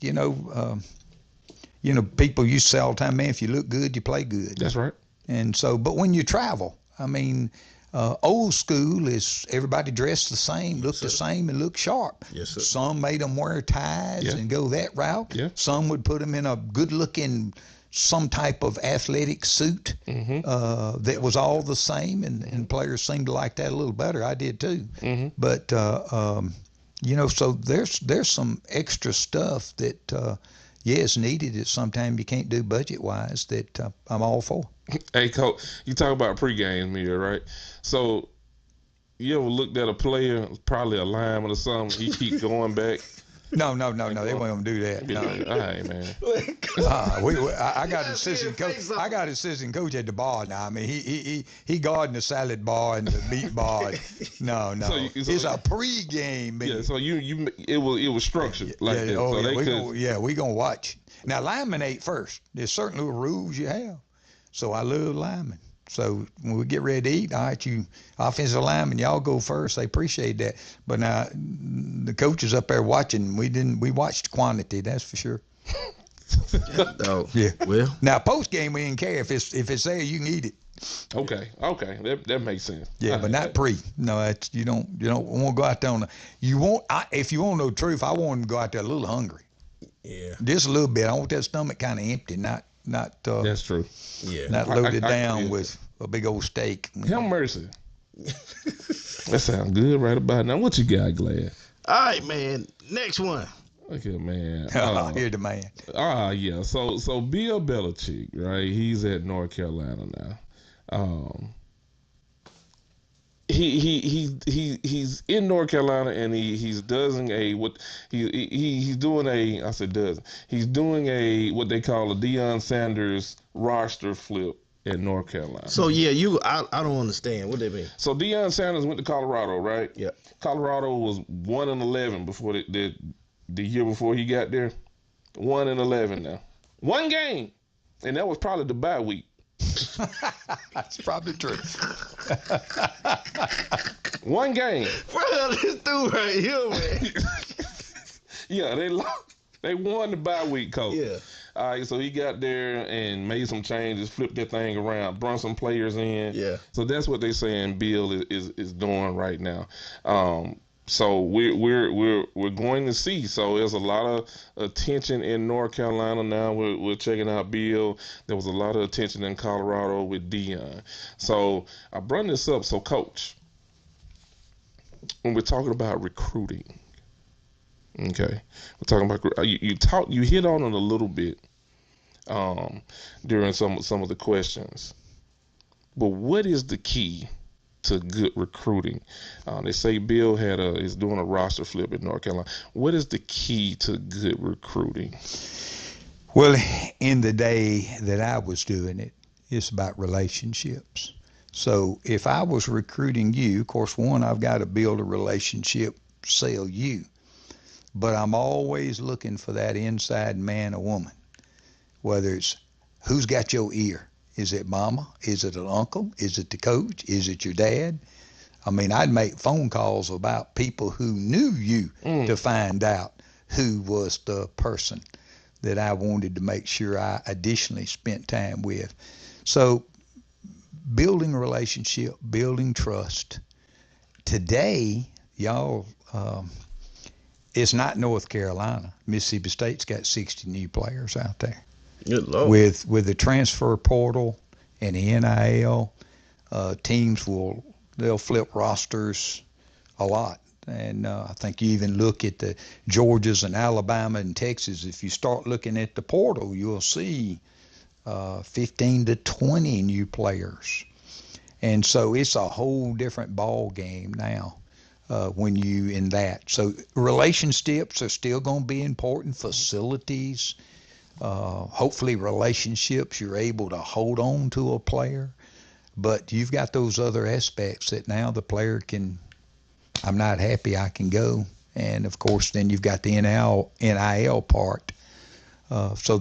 you know, people used to say all the time, man, if you look good, you play good. That's right. And so, but when you travel, I mean, old school is everybody dressed the same, look the same, and look sharp. Yes, sir. Some made them wear ties and go that route. Yeah. Some would put them in a good-looking, some type of athletic suit that was all the same, and players seemed to like that a little better. I did too. But so there's some extra stuff that is needed that sometimes you can't do budget-wise that I'm all for. Hey, Coach, you talk about pregame mirror, right? So you ever looked at a player, probably a lineman or something, he keep going back? No, they won't gonna do that. No. All right, man. I got an assistant coach. I got an assistant coach at the bar now. I mean, he guarding the salad bar and the meat bar. No. It's a pregame. Yeah, so it was structured like that. Oh, so we gonna watch. Now linemen ate first. There's certain little rules you have. So I love linemen. So when we get ready to eat, all right, you offensive linemen, y'all go first. They appreciate that. But now the coaches up there watching, we watched quantity, that's for sure. Yeah. Well. Now post game we didn't care if it's there, you can eat it. Okay, that makes sense. Yeah, but not pre. No, that's you don't want to go out there on if you want to know the truth, I want to go out there a little hungry. Yeah. Just a little bit. I want that stomach kind of empty, not. That's true. Yeah. Not loaded down with a big old steak. Have mercy. That sounds good right about now. What you got, Glad? All right, man. Next one. Okay, man. You're the man. Yeah. So Bill Belichick, right? He's at North Carolina now. He's in North Carolina and he's doing a what they call a Deion Sanders roster flip in North Carolina. So yeah, I don't understand what they mean. So Deion Sanders went to Colorado, right? Yeah. Colorado was 1-11 before the year before he got there. 1-11 now. One game, and that was probably the bye week. That's probably true. One game. Bro, this dude right here, man. Yeah, they won the bye week, Coach. Yeah. All right, so he got there and made some changes, flipped that thing around, brought some players in. Yeah. So that's what they're saying Bill is doing right now. So we're going to see. So there's a lot of attention in North Carolina now. We're checking out Bill. There was a lot of attention in Colorado with Deion. So I brought this up. So Coach, when we're talking about recruiting, okay, we're talking about you hit on it a little bit during some of the questions. But what is the key to good recruiting? They say Bill is doing a roster flip in North Carolina. What is the key to good recruiting? Well, in the day that I was doing it, it's about relationships. So if I was recruiting you, of course, one, I've got to build a relationship, sell you. But I'm always looking for that inside man or woman, whether it's who's got your ear. Is it mama? Is it an uncle? Is it the coach? Is it your dad? I mean, I'd make phone calls about people who knew you to find out who was the person that I wanted to make sure I additionally spent time with. So building a relationship, building trust. Today, y'all, it's not North Carolina. Mississippi State's got 60 new players out there. Good Lord. With the transfer portal and the NIL, teams they'll flip rosters a lot. And I think you even look at the Georgias and Alabama and Texas. If you start looking at the portal, you'll see 15 to 20 new players. And so it's a whole different ball game now when you in that. So relationships are still going to be important. Facilities. Hopefully relationships, you're able to hold on to a player, but you've got those other aspects that now the player I'm not happy, I can go. And of course, then you've got the NIL part So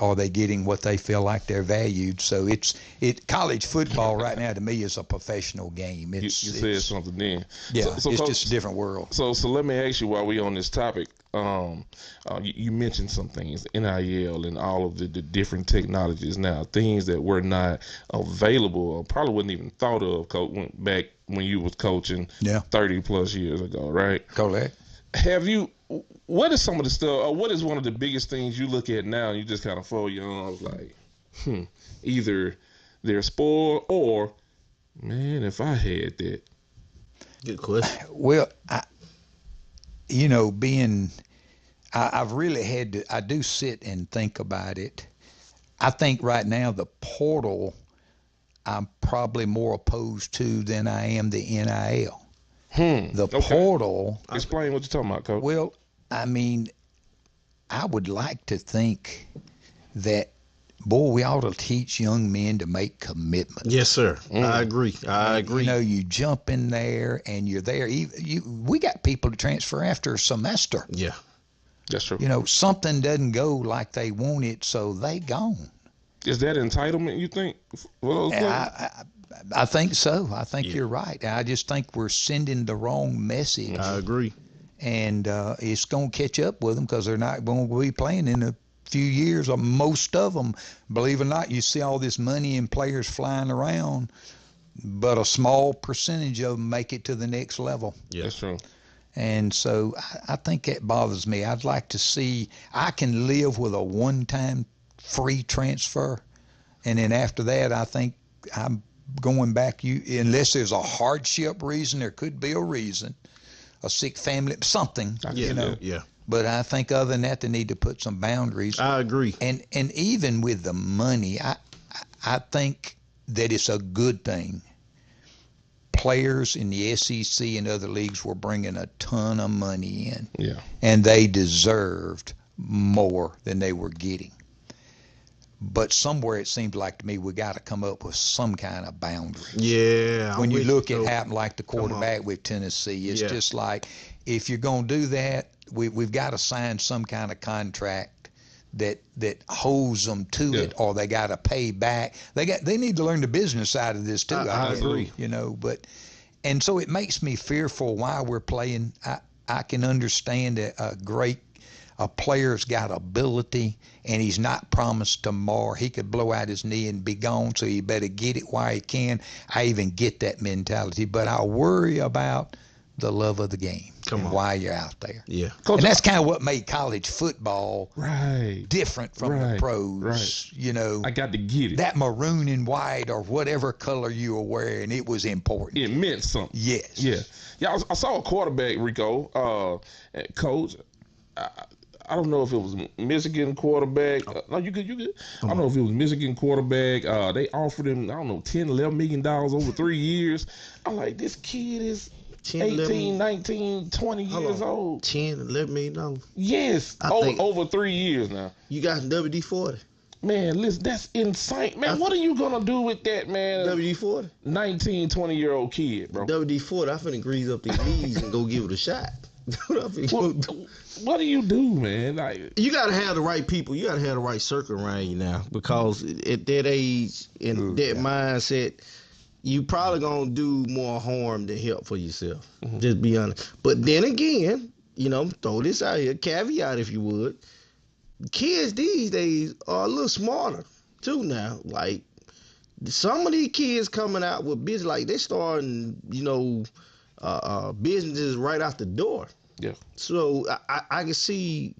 are they getting what they feel like they're valued? So college football right now to me is a professional game. You said something then. Yeah, so it's Coach, just a different world. So let me ask you while we on this topic. You mentioned some things, NIL and all of the different technologies now, things that were not available or probably wasn't even thought of back when you was coaching 30 plus years ago, right? Correct. What is some of the stuff, or what is one of the biggest things you look at now and you just kind of fold your arms like, either they're spoiled or, man, if I had that. Good question. Well, I've really had to, I do sit and think about it. I think right now the portal I'm probably more opposed to than I am the NIL. The portal. Explain what you're talking about, Coach. Well, I mean, I would like to think that, boy, we ought to teach young men to make commitments. Yes, sir. I agree. You jump in there and you're there. We got people to transfer after a semester. Yeah. That's true. Something doesn't go like they want it, so they gone. Is that entitlement, you think? I think so. I think you're right. I just think we're sending the wrong message. I agree. And it's going to catch up with them because they're not going to be playing in a few years. Or most of them, believe it or not, you see all this money and players flying around, but a small percentage of them make it to the next level. Yeah, that's true. And so I think that bothers me. I'd like to see, I can live with a one-time free transfer. And then after that, I think I'm going back, unless there's a hardship reason, there could be a reason, a sick family, something, Yeah. But I think other than that, they need to put some boundaries. I agree. And even with the money, I think that it's a good thing. Players in the SEC and other leagues were bringing a ton of money in. Yeah. And they deserved more than they were getting. But somewhere it seems like to me we got to come up with some kind of boundary. Yeah. When you look at happened like the quarterback with Tennessee, it's just like, if you're going to do that, we've got to sign some kind of contract that holds them to it, or they got to pay back. They need to learn the business side of this too. I agree. And so it makes me fearful why we're playing. I can understand a player's got ability and he's not promised tomorrow. He could blow out his knee and be gone, so you better get it while he can. I even get that mentality, but I worry about the love of the game and why you're out there. Yeah. And that's kind of what made college football different from the pros. Right. I got to get it. That maroon and white or whatever color you were wearing, it was important. It meant something. Yes. Yeah, I saw a quarterback, Rico, coach. I don't know if it was Michigan quarterback. No, you good. I don't know if it was Michigan quarterback. They offered him, $10, $11 million over 3 years. I'm like, this kid is 18, 19, 20 years old. 10, 11 million. Yes, over 3 years now. You got WD-40. Man, listen, that's insane. Man, what are you going to do with that, man? WD-40? 19, 20-year-old kid, bro. WD-40, I'm finna grease up these knees and go give it a shot. What do you do, man? Like, you gotta have the right people. You gotta have the right circle around you now, because at that age and mindset, you probably gonna do more harm than help for yourself. Just be honest. But then again, throw this out here, caveat if you would. Kids these days are a little smarter too now. Like, some of these kids coming out with business, like they starting, businesses right out the door. Yeah. So I can see,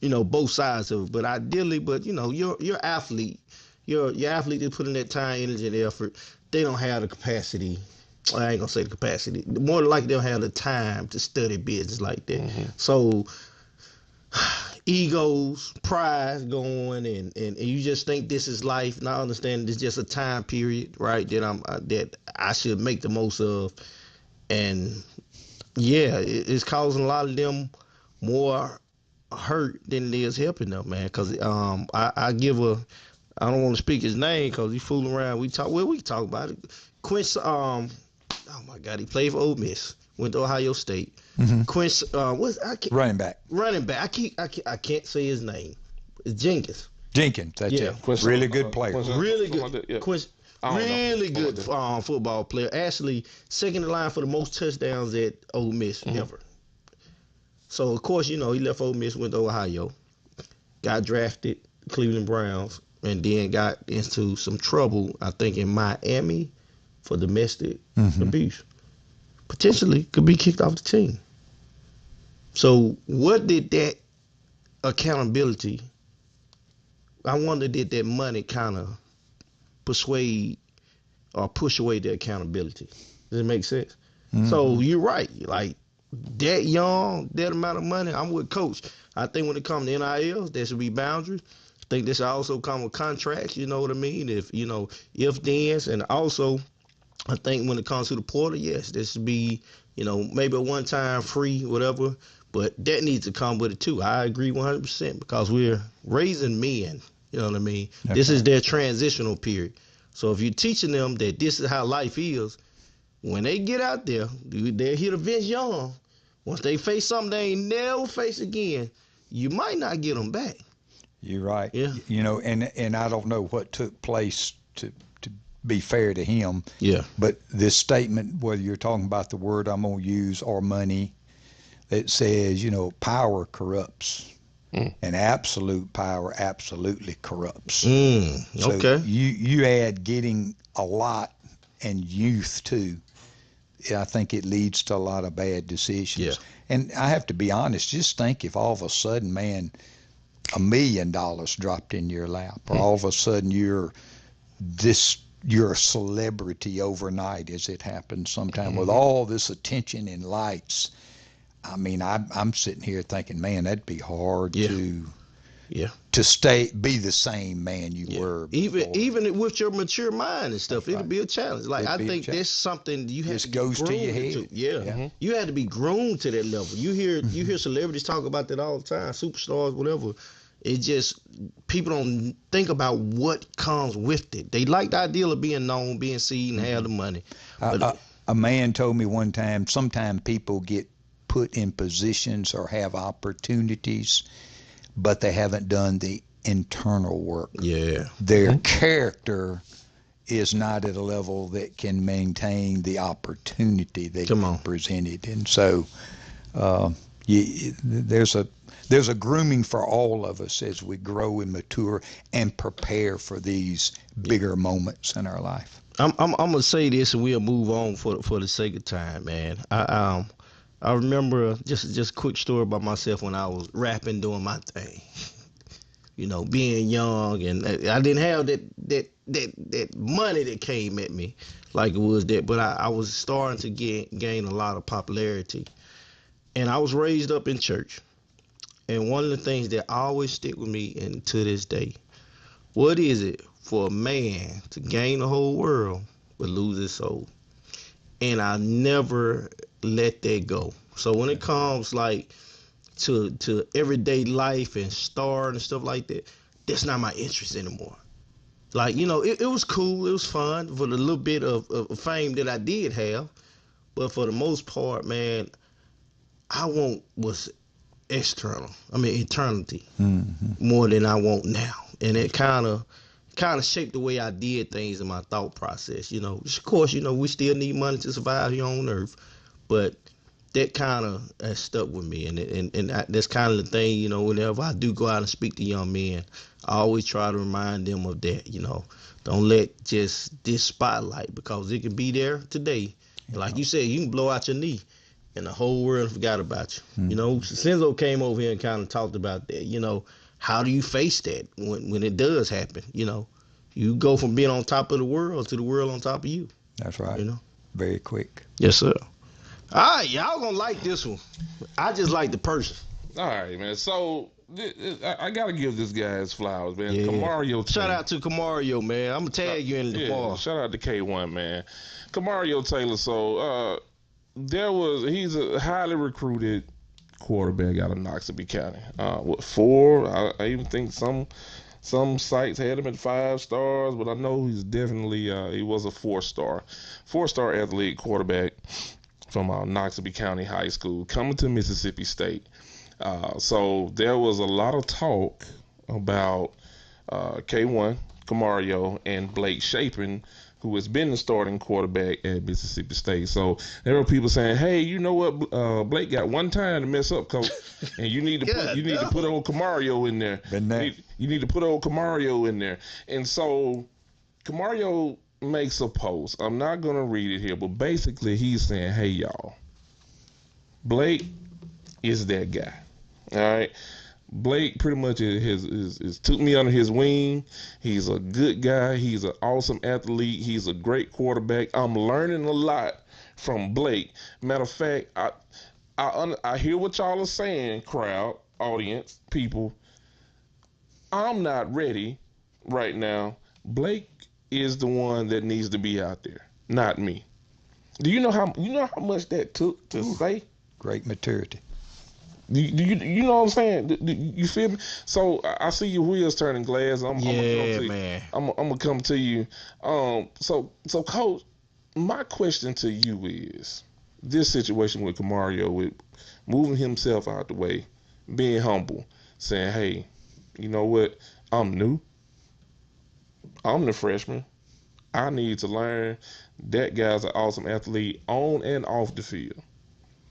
both sides of it. But ideally, your athlete, your athlete that put in that time, energy, and effort, they don't have the capacity. I ain't gonna say the capacity. More than likely, they don't have the time to study business like that. So egos, pride going, and you just think this is life. Not understanding this is just a time period, right? That I should make the most of. And it's causing a lot of them more hurt than it is helping them, man. Because I don't want to speak his name because he fooling around. We talk about it. Quince, oh my God, he played for Ole Miss, went to Ohio State. Quince, running back. I can't say his name. Jenkins. Jenkins, that's Yeah. it. Really good player. Really something like good. that, yeah. Quincy, I don't know. really Something good like that. football player. Actually, second in line for the most touchdowns at Ole Miss ever. So of course, he left Ole Miss, went to Ohio, got drafted Cleveland Browns, and then got into some trouble, I think, in Miami for domestic abuse. Potentially could be kicked off the team. So what did that accountability, I wonder, did that money kind of persuade or push away the accountability? Does it make sense? So you're right. Like, that young, that amount of money, I'm with Coach. I think when it comes to NIL, there should be boundaries. I think this should also come with contracts, you know what I mean? If thens, and also I think when it comes to the portal, yes, there should be, maybe a one-time free, whatever, but that needs to come with it too. I agree 100% because we're raising men, you know what I mean? That's this is right. their transitional period. So if you're teaching them that this is how life is, when they get out there, they'll hit a Vince Young. Once they face something they ain't never face again, you might not get them back. You're right. Yeah. And I don't know what took place to be fair to him. Yeah. But this statement, whether you're talking about the word I'm going to use or money, it says, power corrupts. And absolute power absolutely corrupts. So Okay. you add getting a lot and youth too. I think it leads to a lot of bad decisions. Yeah. And I have to be honest, just think if all of a sudden, man, $1 million dropped in your lap, or all of a sudden you're a celebrity overnight, as it happens sometimes, with all this attention and lights. I mean, I'm sitting here thinking, man, that'd be hard to be the same man you were before. Even with your mature mind and stuff, it'll be a challenge. Like, I think that's something you have This to goes be to your groomed head. to. Yeah. You had to be groomed to that level. You hear celebrities talk about that all the time, superstars, whatever. It just, people don't think about what comes with it. They like the idea of being known, being seen, and have the money. A man told me one time, sometimes people get put in positions or have opportunities, but they haven't done the internal work. Yeah. Their character is not at a level that can maintain the opportunity they presented. And so there's a grooming for all of us as we grow and mature and prepare for these bigger moments in our life. I'm gonna say this, and we'll move on for the sake of time, man. I remember just a quick story about myself when I was rapping, doing my thing. Being young, and I didn't have that money that came at me like it was that, but I was starting to gain a lot of popularity, and I was raised up in church. And one of the things that always stick with me, and to this day, what is it for a man to gain the whole world but lose his soul? And I never let that go. So when it comes like to everyday life and star and stuff like that, that's not my interest anymore. Like, it was cool, it was fun for the little bit of fame that I did have, but for the most part, man, I want what's external. I mean, eternity more than I want now, and it kind of shaped the way I did things in my thought process. Of course, we still need money to survive here on Earth, but that kind of has stuck with me, and that's kind of the thing. Whenever I do go out and speak to young men, I always try to remind them of that. Don't let just this spotlight, because it can be there today. And like you said, you can blow out your knee, and the whole world forgot about you. Senzo came over here and kind of talked about that. How do you face that when it does happen? You go from being on top of the world to the world on top of you. That's right. Very quick. Yes, sir. All right, y'all gonna like this one. I just like the person. All right, man. So I gotta give this guy his flowers, man. Yeah. Kamario. Shout out to Kamario, man. I'm gonna tag you in the ball. Shout out to K1, man. Kamario Taylor. So he's a highly recruited quarterback out of Knoxville County. 4? I even think some sites had him at 5 stars, but I know he's definitely he was a 4-star athlete quarterback from Knoxville County High School, coming to Mississippi State. So there was a lot of talk about K1, Camario, and Blake Shapen, who has been the starting quarterback at Mississippi State. So there were people saying, "Hey, you know what? Blake got one time to mess up, coach, and you need to put old Camario in there. You need to put old Camario in there." And so Camario makes a post. I'm not gonna read it here, but basically he's saying, "Hey, y'all, Blake is that guy. All right." Blake pretty much is took me under his wing. He's a good guy. He's an awesome athlete. He's a great quarterback. I'm learning a lot from Blake. Matter of fact, I hear what y'all are saying, crowd, audience, people. I'm not ready right now. Blake is the one that needs to be out there, not me. Do you know how much that took to say? Great maturity. You know what I'm saying? You feel me? So I see your wheels turning, Glass. I'm gonna come to you. So Coach, my question to you is this situation with Camario, with moving himself out the way, being humble, saying, "Hey, you know what? I'm new. I'm the freshman. I need to learn." That guy's an awesome athlete on and off the field.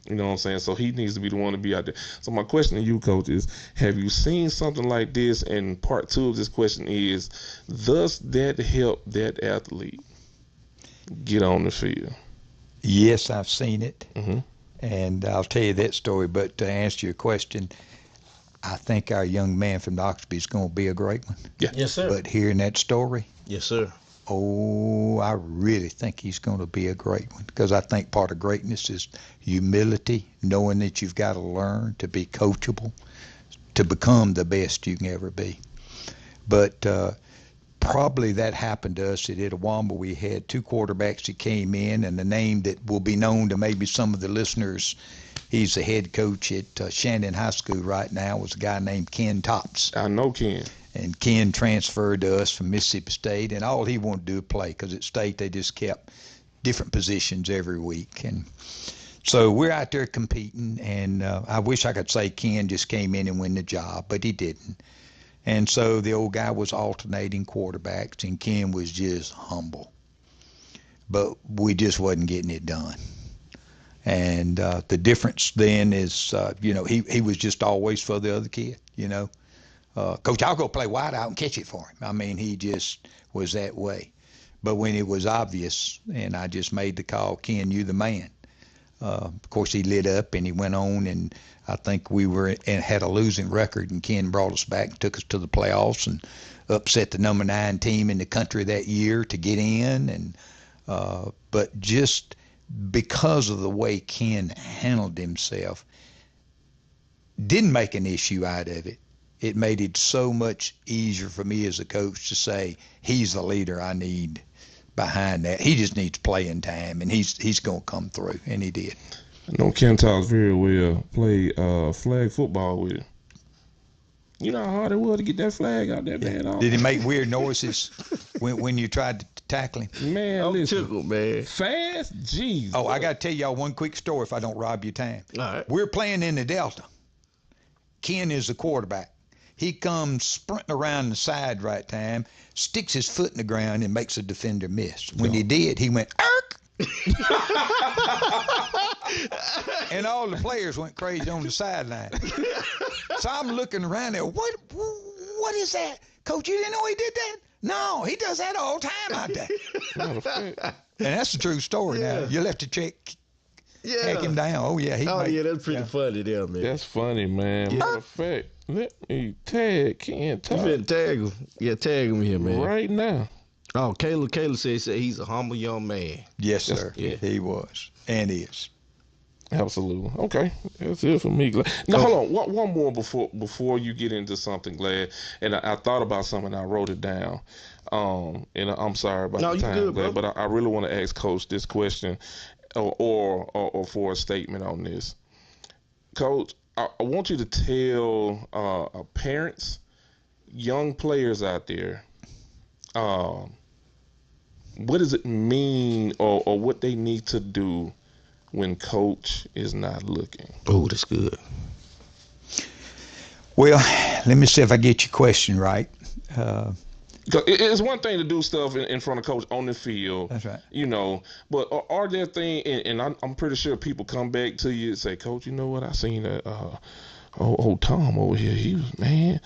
You know what I'm saying? So he needs to be the one to be out there. So my question to you, Coach, is have you seen something like this? And part two of this question is, does that help that athlete get on the field? Yes, I've seen it. Mm-hmm. And I'll tell you that story. But to answer your question, I think our young man from Oxby is going to be a great one. Yeah. Yes, sir. But hearing that story, Yes, sir. oh, I really think he's going to be a great one, because I think part of greatness is humility, knowing that you've got to learn to be coachable, to become the best you can ever be. But probably that happened to us at Itawamba. We had two quarterbacks that came in, and the name that will be known to maybe some of the listeners, he's the head coach at Shandon High School right now, was a guy named Ken Tops. I know Ken. And Ken transferred to us from Mississippi State, and all he wanted to do was play, because at State they just kept different positions every week. And so we're out there competing, and I wish I could say Ken just came in and win the job, but he didn't. And so the old guy was alternating quarterbacks, and Ken was just humble. But we just wasn't getting it done. And the difference then is, he was just always for the other kid, Coach, I'll go play wide out and catch it for him. I mean, he just was that way. But when it was obvious, and I just made the call, Ken, you the man. Of course, he lit up and he went on, and I think we had a losing record, and Ken brought us back and took us to the playoffs and upset the number 9 team in the country that year to get in. And but just because of the way Ken handled himself, didn't make an issue out of it. It made it so much easier for me as a coach to say, he's the leader I need behind that. He just needs playing time, and he's going to come through, and he did. I know Ken Talks very well. Played flag football with him. You know how hard it was to get that flag out there, man. Did he make weird noises when you tried to tackle him? Man, listen. Tickled, man. Fast? Jeez. Oh, I got to tell y'all one quick story if I don't rob your time. All right. We're playing in the Delta. Ken is the quarterback. He comes sprinting around the side right time, sticks his foot in the ground, and makes a defender miss. When he did, he went, "Ark!" And all the players went crazy on the sideline. So I'm looking around there, what is that? Coach, you didn't know he did that? No, he does that all the time out there. And that's the true story now. You'll have to check him down. Oh, yeah. That's pretty funny there, man. That's funny, man. Matter of fact, let me tag Ken Talk. You better tag him. Yeah, tag him here, man. Right now. Oh, Caleb said he's a humble young man. Yes, sir. Yeah. He was and is. Absolutely. Okay. That's it for me, Glad. Now, hold on. One more before you get into something, Glad. And I thought about something. I wrote it down. And I'm sorry about the time, good, Glad, bro. but I really want to ask Coach this question or for a statement on this. Coach, I want you to tell parents, young players out there, what does it mean or what they need to do when Coach is not looking? Oh, that's good. Well, Let me see if I get your question right. 'Cause it's one thing to do stuff in front of coach on the field. That's right. But are there things, and I'm pretty sure people come back to you and say, Coach, you know what? I seen that old Tom over here. He was, man.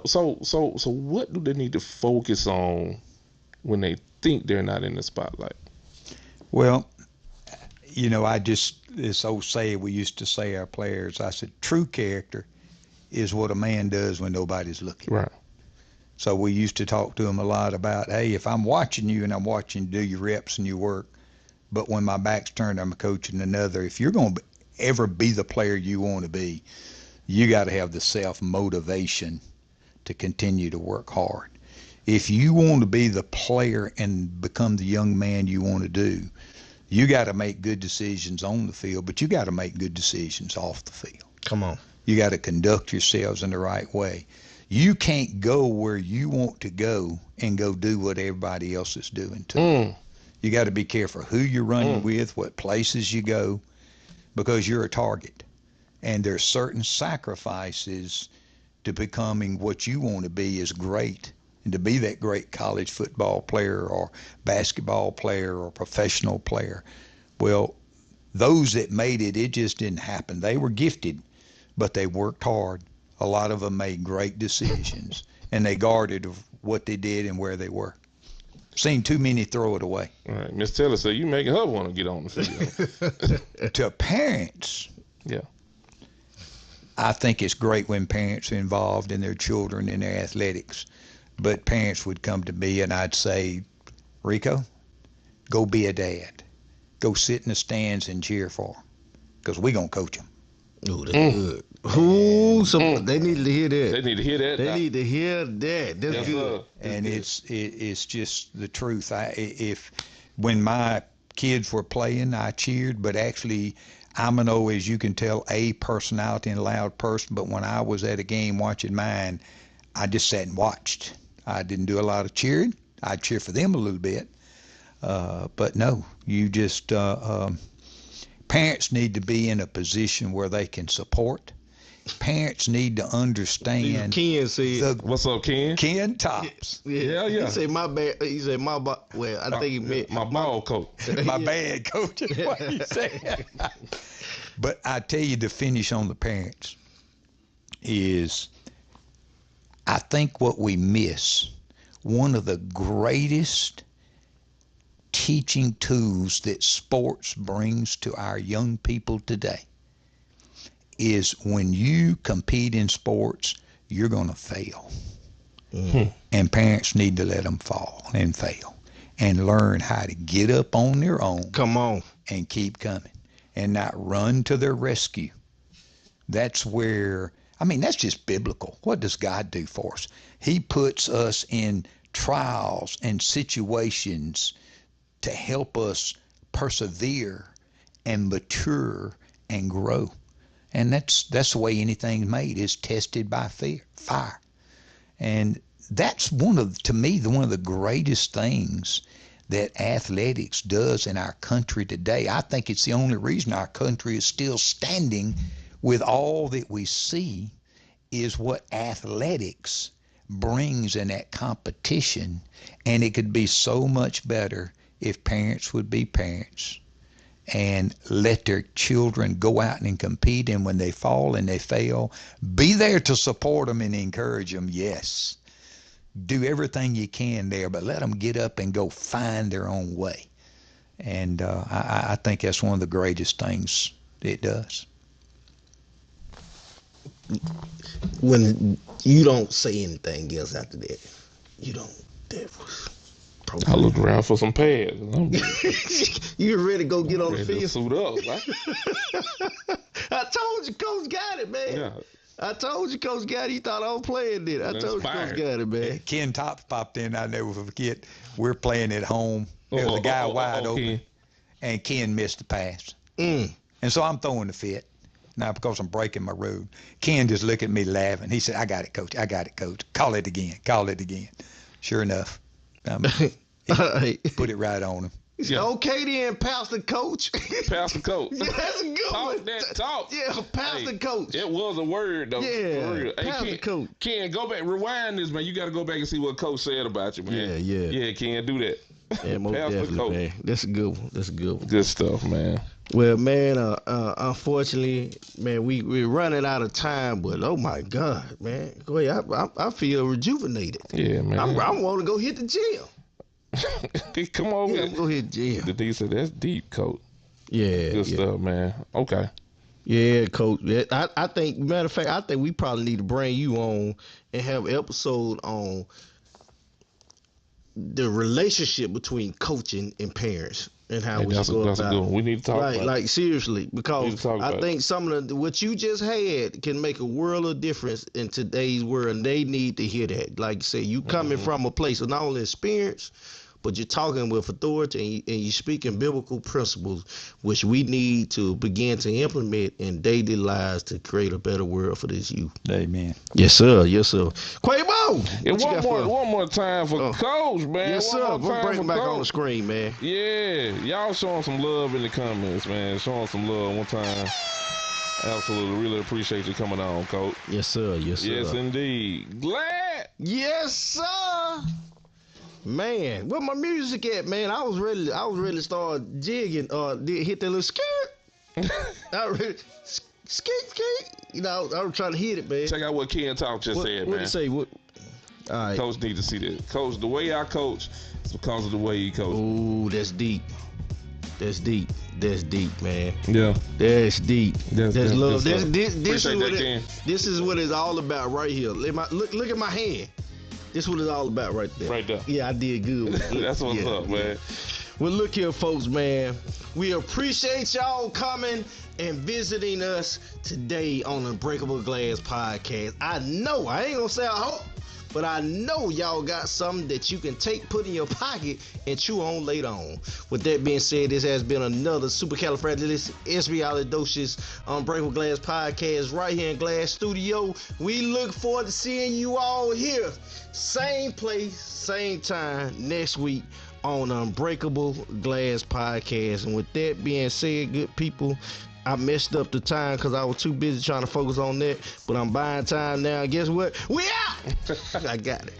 So what do they need to focus on when they think they're not in the spotlight? Well, this old saying we used to say our players, I said, true character is what a man does when nobody's looking. Right. So we used to talk to them a lot about, hey, if I'm watching you and I'm watching you do your reps and your work, but when my back's turned, I'm coaching another. If you're going to ever be the player you want to be, you got to have the self-motivation to continue to work hard. If you want to be the player and become the young man you want to do, you got to make good decisions on the field, but you got to make good decisions off the field. Come on. You got to conduct yourselves in the right way. You can't go where you want to go and go do what everybody else is doing too. You got to be careful who you're running with, what places you go, because you're a target. And there's certain sacrifices to becoming what you want to be is great, and to be that great college football player or basketball player or professional player. Well, those that made it, it just didn't happen. They were gifted, but they worked hard. A lot of them made great decisions, and they guarded what they did and where they were. Seen too many throw it away. All right. Miss Taylor said, you making her want to get on the field. To parents, Yeah. I think it's great when parents are involved in their children in their athletics. But parents would come to me and I'd say, Rico, go be a dad. Go sit in the stands and cheer for them, because we're going to coach them. Ooh, that's good. They need to hear that. They need to hear that. They need to hear that. That's Yes, good. sir. And it's just the truth. When my kids were playing, I cheered, but actually I'm as you can tell, a personality and a loud person. But when I was at a game watching mine, I just sat and watched. I didn't do a lot of cheering. I'd cheer for them a little bit. But no, you just parents need to be in a position where they can support. Parents need to understand. Ken said, What's up, Ken? Ken Tops, Yeah. He said, my bad. He said, well, I think he meant my ball coach. my bad coach is what he said. But I tell you, to finish on the parents is, I think what we miss, one of the greatest teaching tools that sports brings to our young people today is when you compete in sports, you're going to fail. And parents need to let them fall and fail and learn how to get up on their own. come on. And keep coming and not run to their rescue. That's where, that's just biblical. What does God do for us? He puts us in trials and situations to help us persevere and mature and grow. And that's the way anything's made, is tested by fire. And that's one of the greatest things that athletics does in our country today. I think it's the only reason our country is still standing with all that we see, is what athletics brings in that competition. And it could be so much better if parents would be parents and let their children go out and compete. And when they fall and they fail, be there to support them and encourage them. Yes, do everything you can there, but let them get up and go find their own way. And I think that's one of the greatest things it does. When you don't say anything else after that, you don't. That was I looked around for some pads. You ready to go get on the Ready to field? suit up. Right? I told you, Coach got it, man. Yeah. I told you, Coach got it. He thought I was playing it. I told you, Coach got it, man. Ken Tops popped in. I never forget. We're playing at home. There was a guy wide open, and Ken missed the pass. And so I'm throwing the fit. Now, because I'm breaking my road, Ken just looked at me laughing. He said, I got it, Coach. I got it, Coach. Call it again. Call it again. Sure enough, put it right on him. Yeah. Okay then, Pastor Coach. Pastor Coach. Yeah, that's a good Talk one. that talk. Yeah, Pastor Hey, Coach. It was a word though. Yeah, For real. Hey, Pastor Coach. Ken, go back, rewind this, man. You got to go back and see what Coach said about you, man. Yeah. Ken, do that. Yeah, most Pastor definitely, Coach. man. That's a good one. That's a good one. Good stuff, man. Well, man, unfortunately, man, we're running out of time. But oh my God, man, go ahead. I feel rejuvenated. Yeah, man. I want to go hit the gym. Come on, Yeah, man. go hit the gym. The D said that's deep, Coach. Yeah, Good stuff, man. Okay. Yeah, Coach. Yeah, I think, matter of fact, I think we probably need to bring you on and have an episode on the relationship between coaching and parents and how Hey, we that's go a about good it. one. We need to talk about it. Like seriously, We need because to talk I about think some of the what you just had can make a world of difference in today's world, and they need to hear that. Like you say, you coming from a place of not only experience, but you're talking with authority and you're speaking biblical principles, which we need to begin to implement in daily lives to create a better world for this youth. Amen. Yes, sir. Yes, sir. Quavo! And one more time for Coach, man. Yes, sir. One more We'll time bring for him back Coach. on the screen, man. Yeah, y'all showing some love in the comments, man. Showing some love one time. Absolutely, really appreciate you coming on, Coach. Yes, sir. Yes, sir. Yes, indeed. Glad. Yes, sir. Man, where my music at, man? I was ready to start jigging hit that little skirt. I really skate. You know, I was trying to hit it, man. Check out what Ken Talk just said, What man. did he say? What? All right. Coach need to see this. Coach, the way I coach is because of the way he coach. Ooh, that's deep. That's deep. That's deep, man. Yeah. That's deep. That's love. good This stuff. is Appreciate what that, Ken. this is what it's all about right here. Look at my hand. This is what it's all about right there. Right there. Yeah, I did good. That's what's up, man. Well, look here, folks, man. We appreciate y'all coming and visiting us today on Unbreakable Glass Podcast. I know, I ain't gonna say I hope, but I know y'all got something that you can put in your pocket and chew on later on. With that being said, this has been another supercalifragilisticexpialidocious Unbreakable Glass Podcast right here in Glass Studio. We look forward to seeing you all here. Same place, same time next week on Unbreakable Glass Podcast. And with that being said, good people, I messed up the time because I was too busy trying to focus on that. But I'm buying time now. Guess what? We out! I got it.